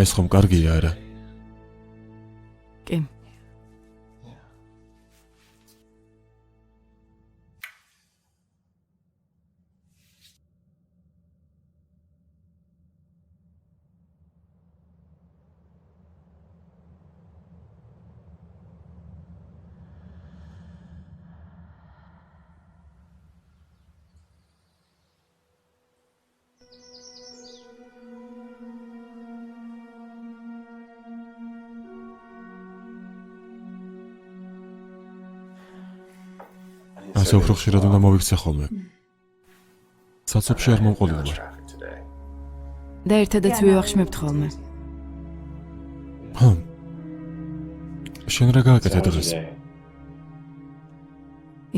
Speaker 1: ეს ხომ კარგია, არა?
Speaker 2: კი. ასე უფრო ხშირად უნდა მოვიქცე ხოლმე. საცობში არ მომყოლილ ვარ. და ერთადაც ვივახშმებთ ხოლმე.
Speaker 1: შენ რა გააკეთე დღეს?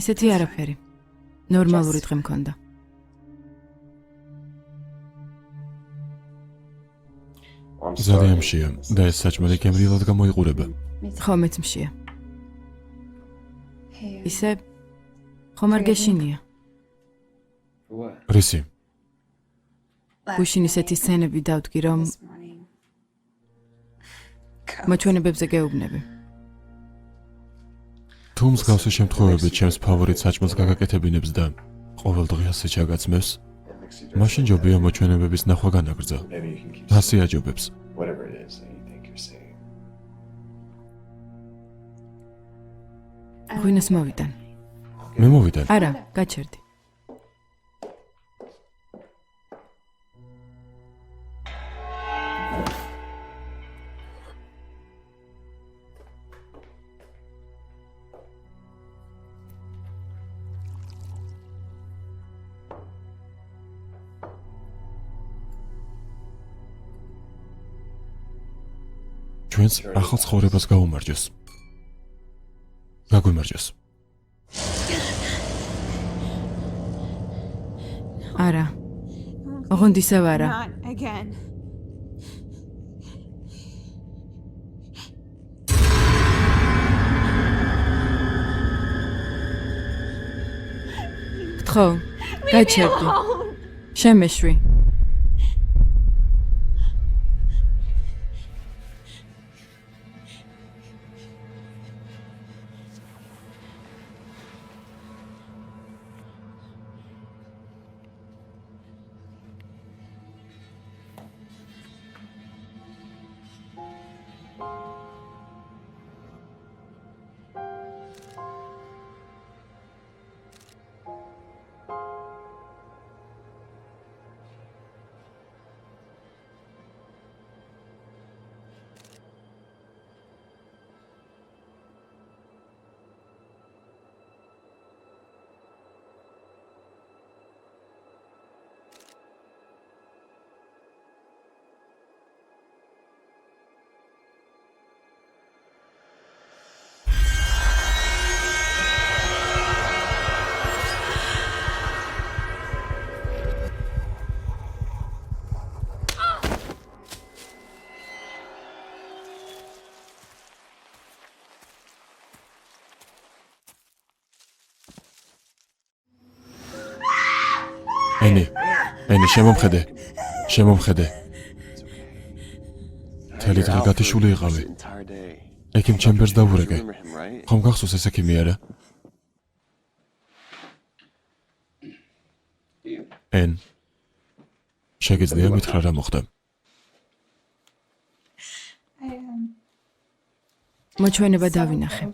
Speaker 2: ისეთი არაფერი. ნორმალური დღე მქონდა.
Speaker 1: ძალიან მშია და ეს საჭმელი გემრიელად გამოიყურება.
Speaker 2: ხო, მეც მშია. ისე ხომ არ გეშინია?
Speaker 1: რისი?
Speaker 2: გუშინ ისეთი სცენები დავდგი, რომ მოჩვენებებზე გეუბნები.
Speaker 1: თუ მსგავსი შემთხვევები ჩემს ფავორიტ საჭმელს გაგაკეთებინებს და ყოველ დღე ასე ჩაგაცმევს, მაშინ ჯობია მოჩვენებების ნახვა განაგრძო. ასე აჯობებს.
Speaker 2: ღვინოს მოვიდან.
Speaker 1: მე მოვიდან.
Speaker 2: არა, გაჩერდი.
Speaker 1: ჩვენს ახალ ცხოვრებას გაუმარჯოს. გაგვიმარჯოს.
Speaker 2: არა. ოღონდ ისევ არა. გთხოვ, გაჩერდი. შემეშვი. ენი, შემომხედე. თელი დღე გათიშული იყავი. ექიმ ჩემბერს დავურეკე. ხომ გახსოვს ეს ექიმი არა? ენ, შეგიძლია მითხრა რა მოხდა? მოჩვენება დავინახე.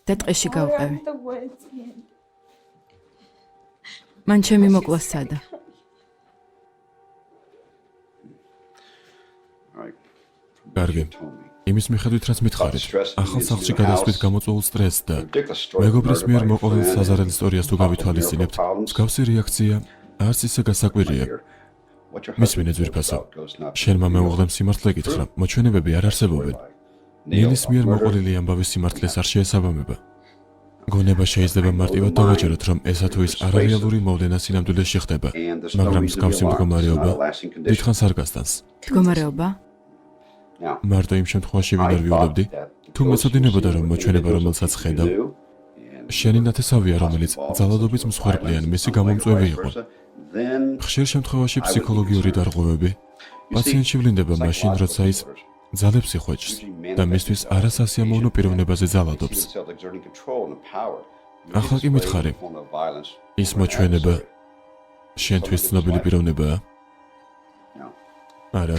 Speaker 2: და ტყეში გავყევი. მან ჩემი მოკლა სცადა.
Speaker 1: კარგი. იმის მიხედვით რაც მითხარით, ახალ სახლში გადასვლით გამოწვეულ სტრესს და მეგობრის მიერ მოყოლილ საზარელ ისტორიას თუ გავითვალისწინებთ, მსგავსი რეაქცია არც ისე გასაკვირია. მისმინე ძვირფასო, შენმა მეუღლემ სიმართლე გითხრა, მოჩვენებები არ არსებობენ. ნილის მიერ მოყოლილი ამბავის სიმართლეს არ შეესაბამება. გონება შეიძლება მარტივად დავაჯეროთ, რომ ესა თუ ის არარეალური მოვლენა სინამდვილეში ხდება, მაგრამ მსგავსი მდგომარეობა დიდხანს არ გასტანს.
Speaker 2: მდგომარეობა?
Speaker 1: მარტო იმ შემთხვევაში ვინ არ ვიულებდი, თუ მეცოდინებოდა, რომ მოჩვენება, რომელსაც ხედავ, შენი ნათესავია, რომელიც ძალადობის მსხვერპლი ან მისი გამომწვევი იყო. ხშირ შემთხვევაში ფსიქოლოგიური დარღვევები პაციენტში ვლინდება მაშინ, როცა ის ძალებს იხვეჭს და მისთვის არასასიამოვნო პიროვნებაზე ძალადობს. ახლა კი მითხარი, ის მოჩვენება შენთვის ცნობილი პიროვნებაა? არა.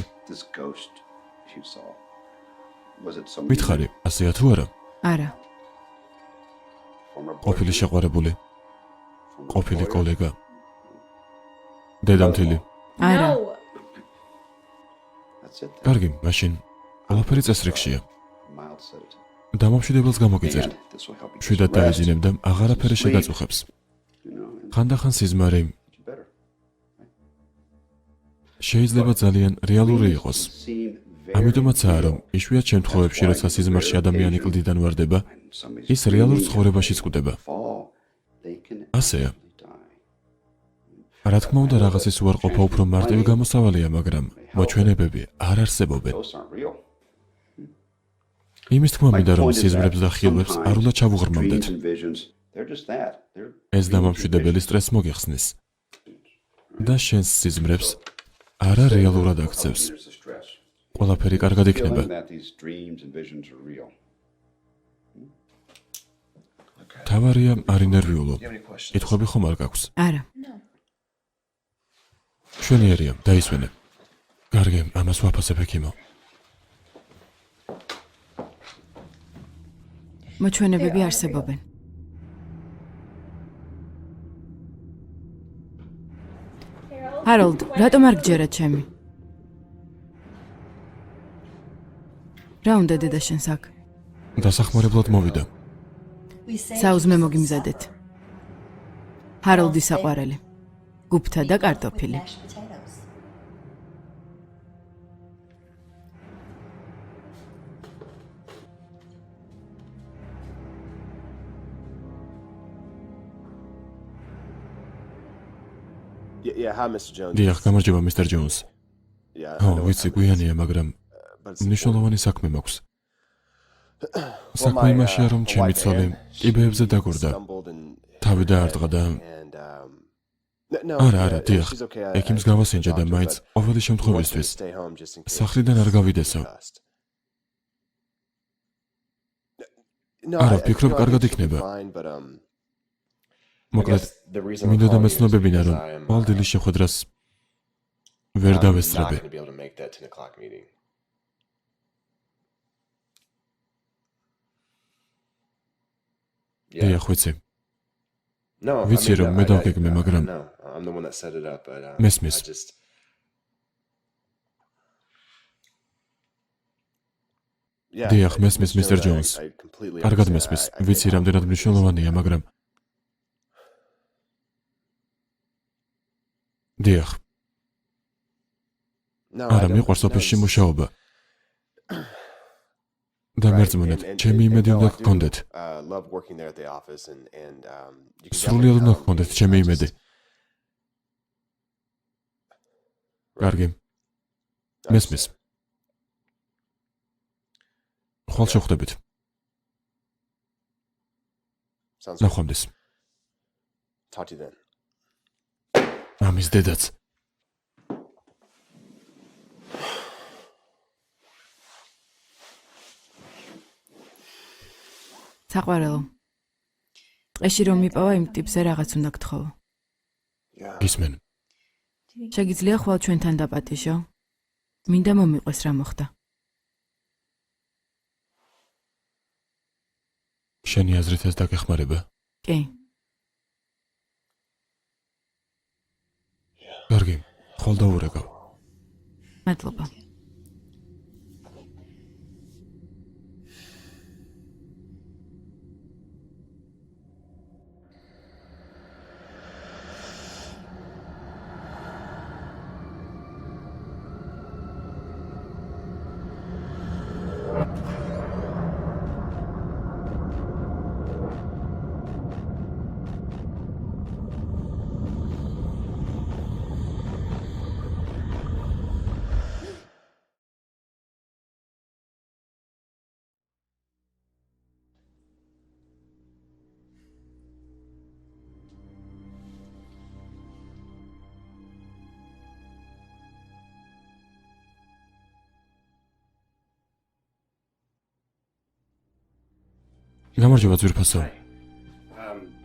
Speaker 1: მითხარი, ასეა თუ არა?
Speaker 2: არა.
Speaker 1: ყოფილი შეყვარებული? ყოფილი კოლეგა? დედამთილი?
Speaker 2: არა.
Speaker 1: კარგი, მაშინ ყველაფერი წესრიგშია. დამამშვიდებელს გამოგიძერ. მშვიდად დაიძინებ და აღარაფერი შეგაწუხებს. ხანდახან სიზმარი შეიძლება ძალიან რეალური იყოს. ამიტომაცაა, რომ იშვიათ შემთხვევებში, როცა სიზმარში ადამიანი კლდიდან ვარდება, ის რეალურ ცხოვრებაშიც კვდება. ასეა. რა თქმა უნდა, რაღაცის უარყოფა უფრო მარტივი გამოსავალია, მაგრამ მოჩვენებები არ არსებობენ. იმის თქმა მინდა, რომ სიზმრებს და ხილვებს არ უნდა ჩავუღრმავდეთ. ეს დამამშვიდებელი სტრესს მოგეხსნის და შენს სიზმრებს არა რეალურად აქცევს. ყველაფერი კარგად იქნება. თავარია არ ინერვიულო. კითხვები ხომ არ გაქვს?
Speaker 2: არა.
Speaker 1: მშვენიერია, დაისვენე. კარგი, ამას ვაფასებ ექიმო.
Speaker 2: მოჩვენებები არსებობენ. ჰაროლდ, რატომ არ გჯერა ჩემი? რა უნდა დედა შენს აქ?
Speaker 1: დასახმარებლად მოვიდა.
Speaker 2: საუზმე მოგიმზადეთ. ჰაროლდის საყვარელი. გუფთა და კარტოფილი.
Speaker 1: დიახ, გამარჯობა, მისტერ ჯონს. ვიცი, გვიანია, მაგრამ მნიშვნელოვანი საქმე მაქვს. საქმე იმაშია, რომ ჩემი ცოლი კიბეებზე დაგორდა. თავი დაარტყა და... არა, დიახ, ექიმს გავასენჯა და მაინც ყოველი შემთხვევისთვის სახლიდან არ გავიდესო. არა, ვფიქრობ, კარგად იქნება. მოკლედ, მინდოდა მეცნობებინა, რომ ვალდილის შეხვედრას ვერ დავესწრები. დიახ, ვიცი. ვიცი, რომ მე დავგეგმე, მაგრამ მესმის. დიახ, მესმის, მისტერ ჯონს. კარგად მესმის. ვიცი, რამდენად მნიშვნელოვანია, მაგრამ დიახ. არა, მიყვარს ოფისში მუშაობა. და მერწმუნეთ, ჩემი იმედი უნდა გქონდეთ. სრულიად უნდა გქონდეთ ჩემი იმედი. კარგი. მესმის. ხვალ შევხვდებით. ნახვამდის. ამის დედაც.
Speaker 2: საყვარელო. ტყეში რომ მიპავა იმ ტიპზე რაღაც უნდა გთხოვო.
Speaker 1: გისმენ.
Speaker 2: შეგიძლია ხვალ ჩვენთან დაპატიჟო? მინდა მომიყვეს რა მოხდა.
Speaker 1: შენი აზრით ეს დაგეხმარება?
Speaker 2: კი.
Speaker 1: კარგი, ხვალ დავურეკავ.
Speaker 2: მადლობა.
Speaker 1: გამარჯობა, ძვირფასო.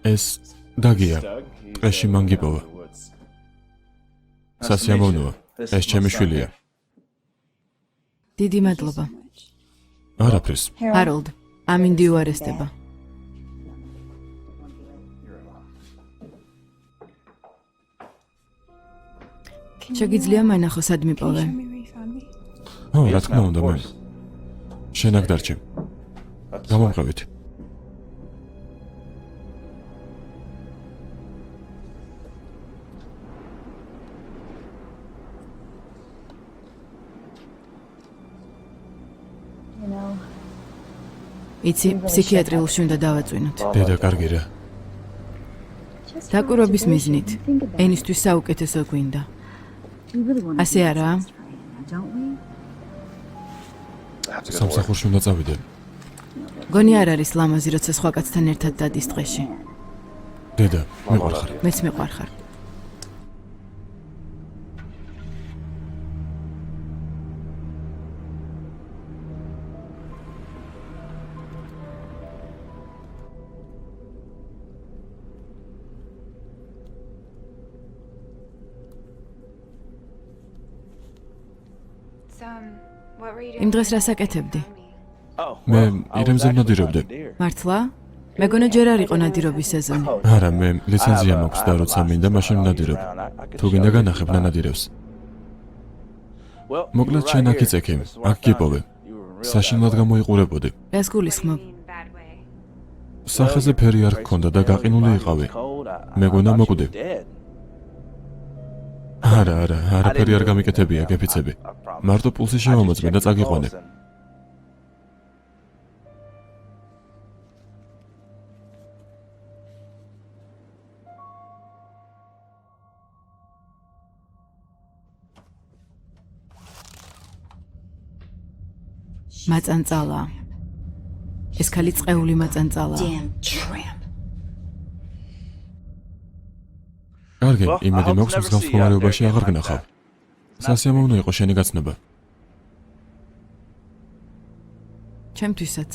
Speaker 1: ეს დაგია. ტყეში მან გიპოვა. სასიამოვნოა. ეს ჩემი შვილია.
Speaker 2: დიდი მადლობა.
Speaker 1: არაფერს.
Speaker 2: ჰაროლდ, ამინდი უარესდება. შეგიძლია მანახო სად მიპოვე?
Speaker 1: რა თქმა უნდა, მე. შენ აქ დარჩე. გამომყევით.
Speaker 2: იცი, ფსიქიატრიულში უნდა დავაწვინოთ.
Speaker 1: დედა, კარგი რა.
Speaker 2: დაკვირვების მიზნით, ენისთვის საუკეთესო გვინდა. ასე არაა?
Speaker 1: სამსახურში უნდა წავიდე.
Speaker 2: გონი არ არის ლამაზი, როცა სხვა კაცთან ერთად დადის ტყეში.
Speaker 1: დედა, მიყვარხარ.
Speaker 2: მეც მიყვარხარ. იმ დღეს რას აკეთებდი?
Speaker 1: მე ირემზე ვნადირობდი.
Speaker 2: მართლა? მეგონა ჯერ არ იყო ნადირობის სეზონი.
Speaker 1: არა, მე ლიცენზია მაქვს და როცა მინდა, მაშინ ვნადირობ. თუ გინდა განახებ ნადირებს. მოკლედ შენ აქ იწექი, აქ გიპოვე. საშინლად გამოიყურებოდი.
Speaker 2: რას გულისხმობ?
Speaker 1: სახეზე ფერი არ გქონდა და გაყინული იყავი. მეგონა მოკვდი. არა, არაფერი არ გამიკეთებია, გეფიცები. მარტო პულსი შევამოწმე და წაგიყვანე.
Speaker 2: მაწანწალა. ეს ქალი წეული მაწანწალა.
Speaker 1: კარგი, იმედი მაქვს მსგავს მდგომარეობაში აღარ გნახავ. სასიამოვნო იყო შენი გაცნობა.
Speaker 2: ჩემთვისაც.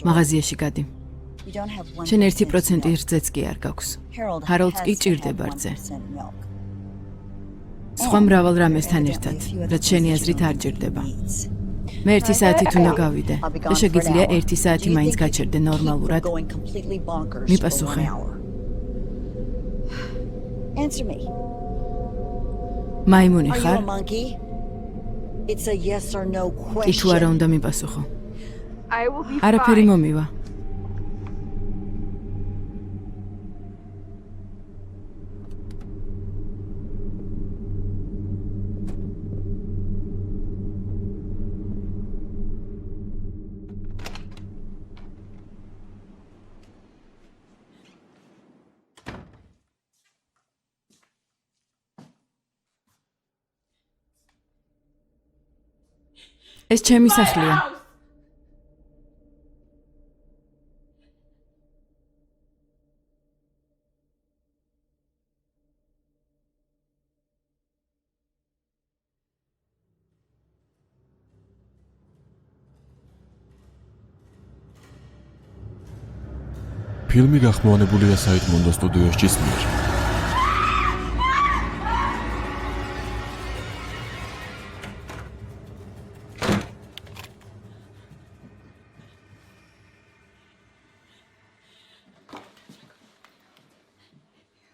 Speaker 2: მაღაზიაში გადი. შენ 1% რძეც კი არ გაქვს. ჰაროლდს კი ჭირდება რძე. სხვა მრავალ რამესთან ერთად, რაც შენი აზრით არ ჭირდება. მე 1 საათით უნდა გავიდე და შეგიძლია 1 საათი მაინც გაჩერდე ნორმალურად. მიპასუხე. მაიმუნი ხარ? კი თუ არა უნდა მიპასუხო. არაფერი მომივა. ეს ჩემი სახლია.
Speaker 1: ფილმი გახმოვანებულია საიდმონდო სტუდიოსის მიერ.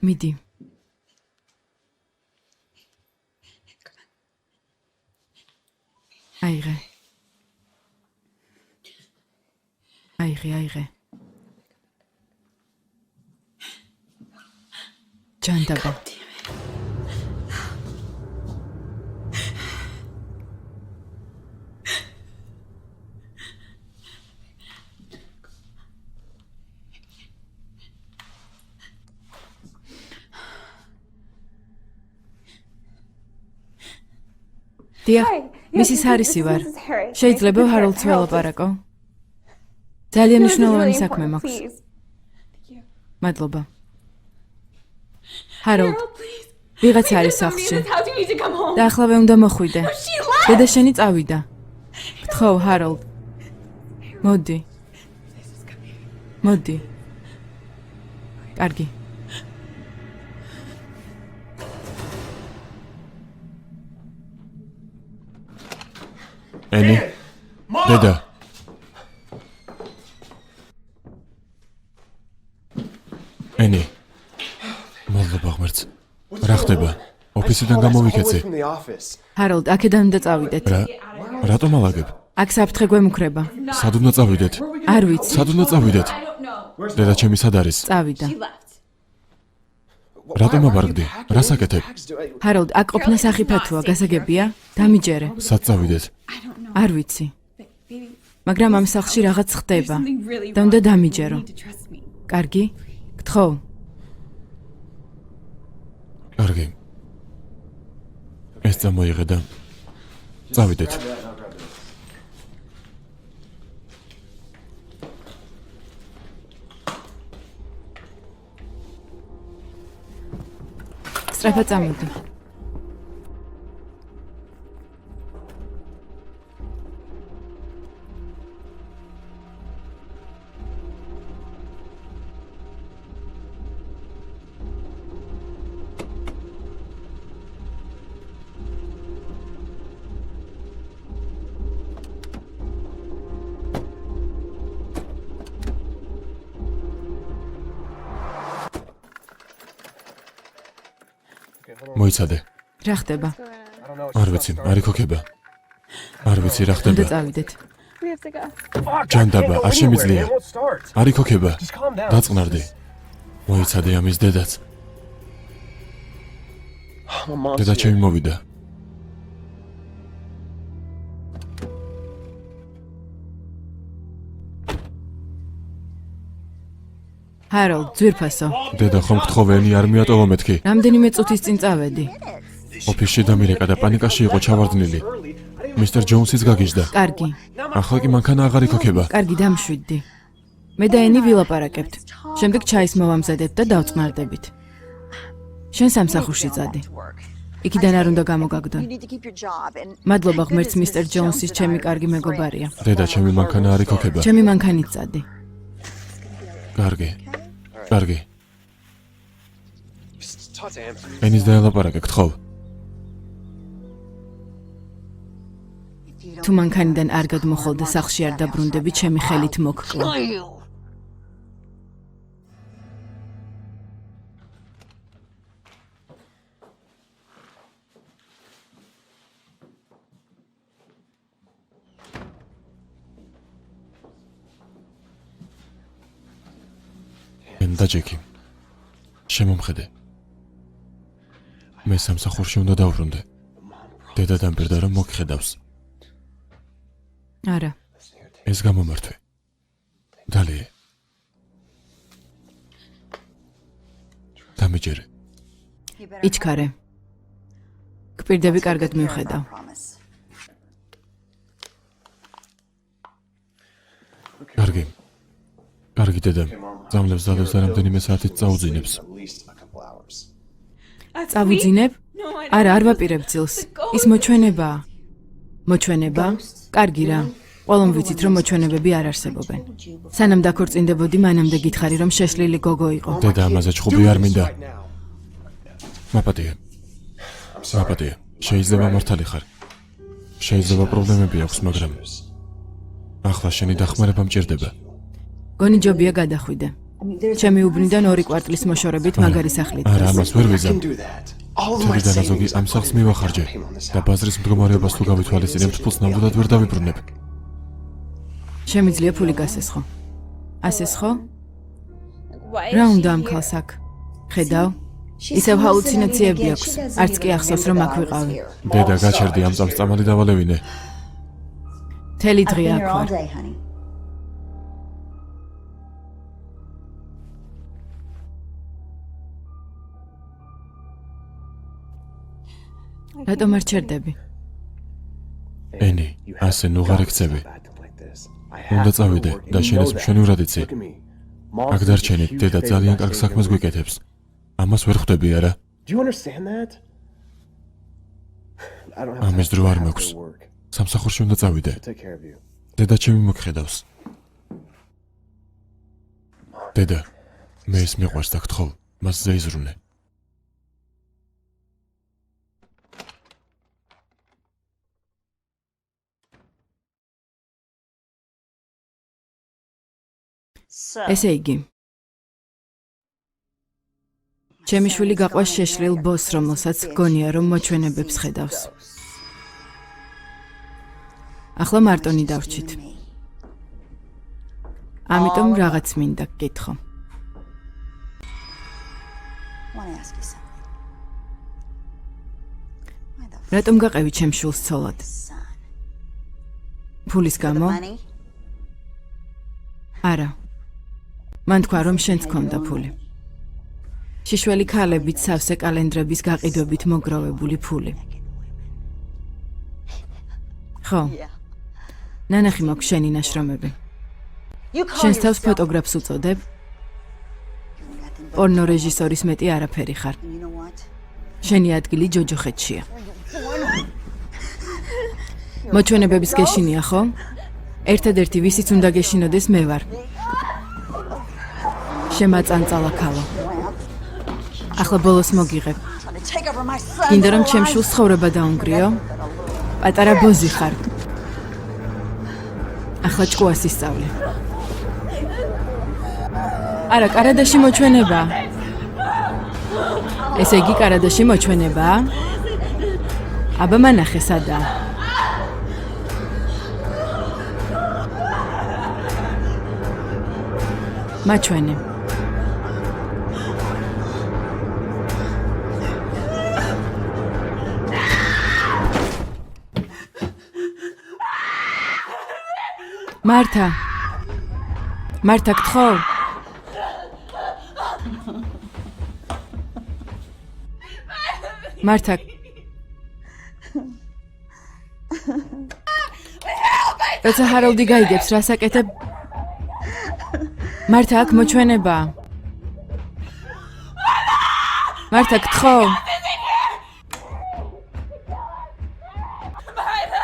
Speaker 2: მიდი. აიღე. ჯანდაბა. დიახ, მისის ჰარისი ვარ. შეიძლება ჰაროლდს ველაპარაკო? ძალიან მნიშვნელოვანი საქმე მაქვს. მადლობა. ჰაროლდ, ვიღაც არის სახლში. და ახლავე უნდა მოხვიდე. დედა შენი წავიდა. გთხოვ, ჰაროლდ. მოდი. კარგი.
Speaker 1: ენი, დედა. ენი. მადლობა ღმერთს. რა ხდება? ოფისიდან გამოვიქეცი.
Speaker 2: ჰაროლდ, აქედან უნდა წავიდეთ.
Speaker 1: რატომ ალაგებ?
Speaker 2: აქ საფრთხე გვემუქრება.
Speaker 1: სად უნდა წავიდეთ?
Speaker 2: არ ვიცი.
Speaker 1: სად უნდა წავიდეთ? დედა ჩემი სად არის?
Speaker 2: წავიდა.
Speaker 1: რატომ აბარგდი? რას აკეთებ?
Speaker 2: ჰაროლდ, აქ ყოფნა სახიფათოა, გასაგებია? დამიჯერე.
Speaker 1: სად წავიდეთ?
Speaker 2: არ ვიცი. მაგრამ ამ სახლში რაღაც ხდება. და უნდა დამიჯერო. კარგი? გთხოვ.
Speaker 1: კარგი. ეს წამოიღე და წავიდეთ.
Speaker 2: სწრაფად წამოდი.
Speaker 1: მოიცადე.
Speaker 2: რა ხდება?
Speaker 1: არ ვიცი, არ იქოქება. არ ვიცი რა
Speaker 2: უნდა
Speaker 1: ხდება.
Speaker 2: წავიდეთ.
Speaker 1: ჯანდაბა, არ შემიძლია. არ იქოქება. დაწყნარდი. მოიცადე ამის დედაც. დედა ჩემი მოვიდა.
Speaker 2: ჰაროლდ, ძვირფასო.
Speaker 1: დედა ხომ გთხოვენი არ მიატოვო მეთქი.
Speaker 2: რამდენიმე წუთის წინ წავედი.
Speaker 1: ოფისში დამირეკა და პანიკაში იყო ჩავარდნილი. მისტერ ჯონსიც გაგიჟდა.
Speaker 2: კარგი.
Speaker 1: ახლა კი მანქანა აღარ იქოქება.
Speaker 2: კარგი, დამშვიდდი. მე და ენი ვილაპარაკებთ. შემდეგ ჩაის მოვამზადებთ და დავწყნარდებით. შენ სამსახურში წადი. იქიდან არ უნდა გამოგაგდონ. მადლობა ღმერთს, მისტერ ჯონსის ჩემი კარგი მეგობარია.
Speaker 1: დედა ჩემი მანქანა არ იქოქება.
Speaker 2: ჩემი მანქანით წადი.
Speaker 1: კარგი. კარგი. ენის დაელაპარაკე, გთხოვ.
Speaker 2: თუ მანქანიდან არ გადმოხვალ და სახლში არ დაბრუნდები, ჩემი ხელით მოგკლა.
Speaker 1: და ჯეკი. შემომხედე. მე სამსახურში უნდა დავბრუნდე. დედა დამბერდა რომ მოგხედავს.
Speaker 2: არა.
Speaker 1: ეს გამომართვე. დალე. დამიჯერე.
Speaker 2: იჩქარე. გპირდები კარგად მივხედავ.
Speaker 1: კარგი. კარგი დედა. ძამლებს დადევს და რამდენიმე საათით წაუძინებს.
Speaker 2: წავუძინებ? არა, არ ვაპირებ ძილს. ის მოჩვენებაა. მოჩვენება? კარგი რა. ყველამ ვიცით, რომ მოჩვენებები არ არსებობენ. სანამ დაქორწინდებოდი, მანამდე გითხარი, რომ შეშლილი გოგო იყო.
Speaker 1: დედა ამაზე ჩხუბი არ მინდა. მაპატია. მაპატია. შეიძლება მართალი ხარ. შეიძლება პრობლემები აქვს, მაგრამ ახლა შენი დახმარება მჭირდება.
Speaker 2: გონი ჯობია გადახვიდე. ჩემი უბნიდან 2 კვარტლის მოშორებით მაგარი სახლით.
Speaker 1: არა, ამას ვერ ვიზამ. თერი დანაზოგი ამ სახლს მივახარჯე და ბაზრის მდგომარეობას თუ გავითვალისწინებთ, ფულს ნამდვილად ვერ დავიბრუნებ.
Speaker 2: შემიძლია ფული გასესხო. ასესხო? რა უნდა ამ ქალს აქ? ხედავ? ისევ ჰალუცინაციები აქვს. არც კი ახსოვს, რომ აქ ვიყავი.
Speaker 1: დედა, გაჩერდი ამ წამს წამალი დავალევინე.
Speaker 2: მთელი დღე აქ ვარ. რატომ არ ჩერდები?
Speaker 1: ენი, ასე ნუ ღარ ექცევი. უნდა წავიდე და შენ ეს მშვენივრად იცი. აქ დარჩენით, დედა ძალიან კარგ საქმეს გვიკეთებს. ამას ვერ ხვდები არა? ამის დრო არ მაქვს. სამსახურში უნდა წავიდე. დედა ჩემი მოგხედავს. დედა, მე ეს მიყვარს და გთხოვ, მას ზეიზრუნე.
Speaker 2: ესე იგი, ჩემი შვილი გაყვას შეშლილ ბოსს, რომელსაც გონია, რომ მოჩვენებებს ხედავს. ახლა მარტონი დავრჩით. ამიტომ რაღაც მინდა გკითხო. რატომ გაყევი ჩემ შულს ცოლად? ფულის გამო? არა. მან თქვა, რომ შენც გქონდა ფული. შიშველი ქალებით სავსე კალენდრების გაყიდვებით მოგროვებული ფული. ხო. ნანახი მაქვს შენი ნაშრომები. შენს თავს ფოტოგრაფს უწოდებ? პორნო რეჟისორის მეტი არაფერი ხარ. შენი ადგილი ჯოჯოხეთშია. მოჩვენებების გეშინია, ხო? ერთადერთი ვისიც უნდა გეშინოდეს მე ვარ. შემაწანწალა ქალო. ახლა ბოლოს მოგიღებ. გინდა რომ ჩემ შულს ცხოვრება დაუნგრიო? პატარა ბოზი ხარ. ახლა ჭკუას ისწავლე. არა, კარადაში მოჩვენება. ესე იგი კარადაში მოჩვენება? აბა მანახე სადაა. მაჩვენე. მართა. მართა გთხოვ? მართა. როცა ჰაროლდი გაიგებს, რას აკეთებ? მართა, აქ მოჩვენება. მართა, გთხოვ?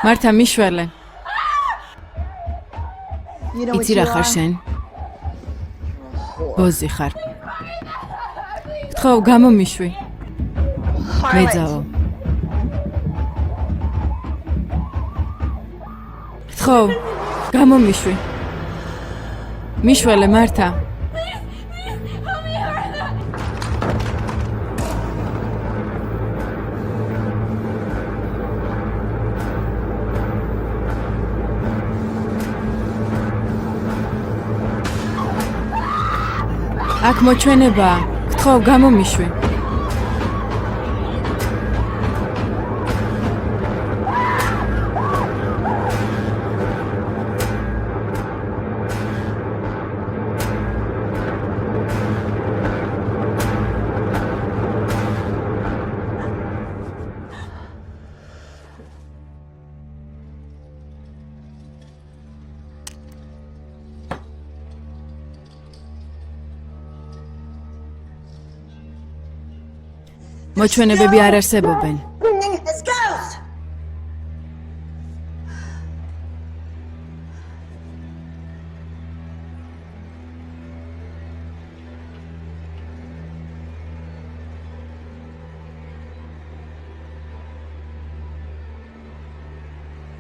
Speaker 2: მართა, მიშველე. იცი რა ხარ შენ? ბოზი ხარ. გთხოვ, გამომიშვი. მეძავო. გთხოვ, გამომიშვი. მიშველე, მართა. აქ მოჩვენება. გთხოვ, გამომიშვი. მოჩვენებები არ არსებობენ.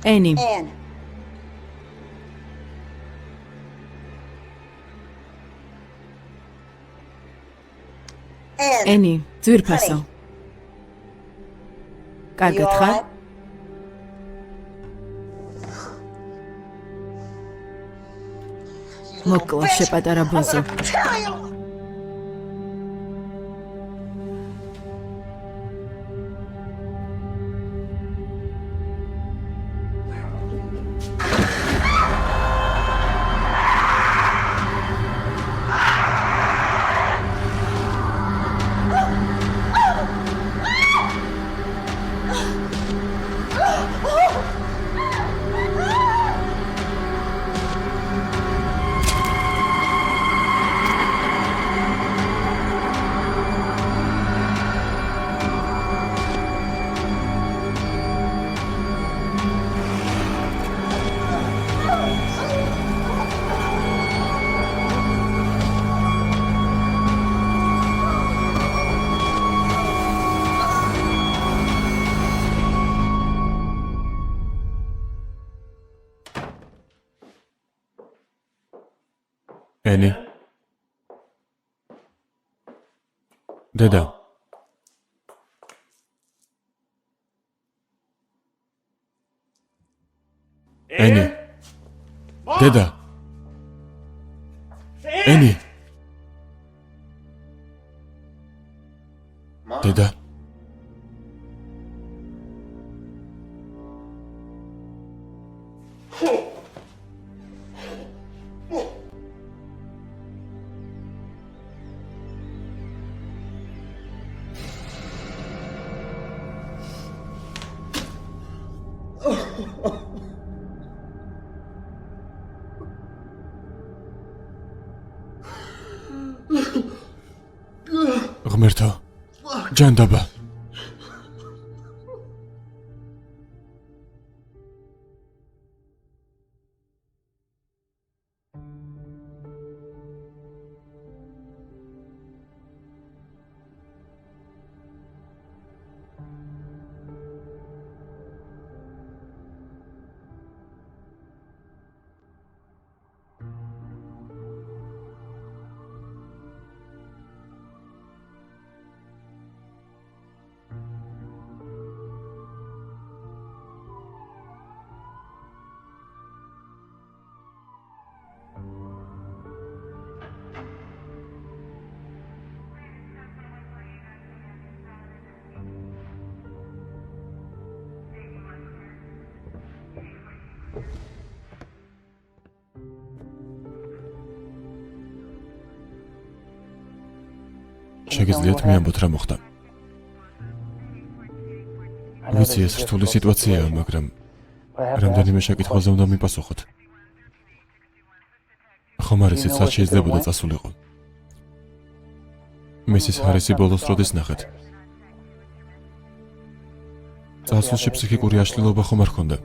Speaker 2: ენი. ენი, ძვირფასო. კარგად ხარ? მოკლა შეპატარა ბოზო. ენი. დედა. ენი. დედა. ენი.
Speaker 1: დედა ღმერთო ჯანდაბა შეგიძლიათ მეამბოთ რა მოხდა ვიცი ეს რთული სიტუაციაა მაგრამ რამდენიმე შეკითხვაზე უნდა მიპასუხოთ ხომ არ იცით სად შეიძლებოდა წასულიყო მისის ჰარისი ბოლოს როდის ნახეთ წასულში ფსიქიკური აშლილობა ხომ არ ჰქონდა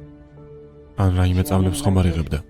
Speaker 1: ან რაიმე წამლებს ხომ არ იღებდა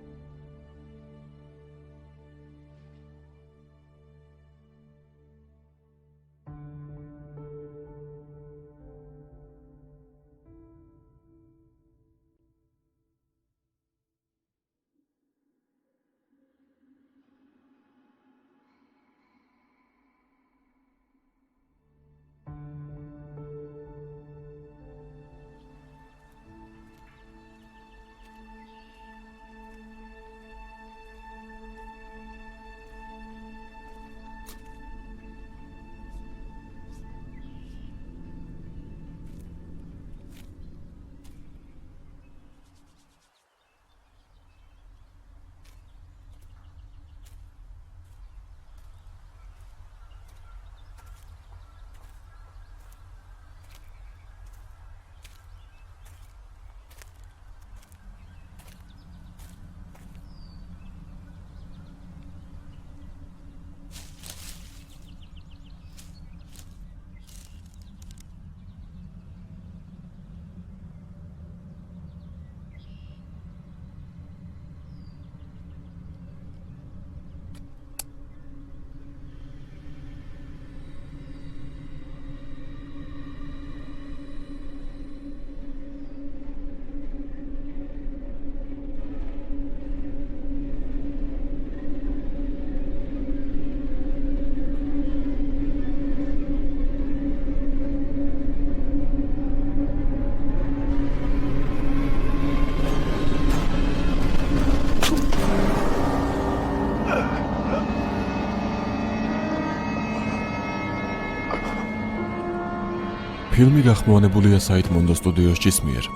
Speaker 1: ფილმი გახმოვანებულია საით მონდო სტუდიოს ჯის მიერ.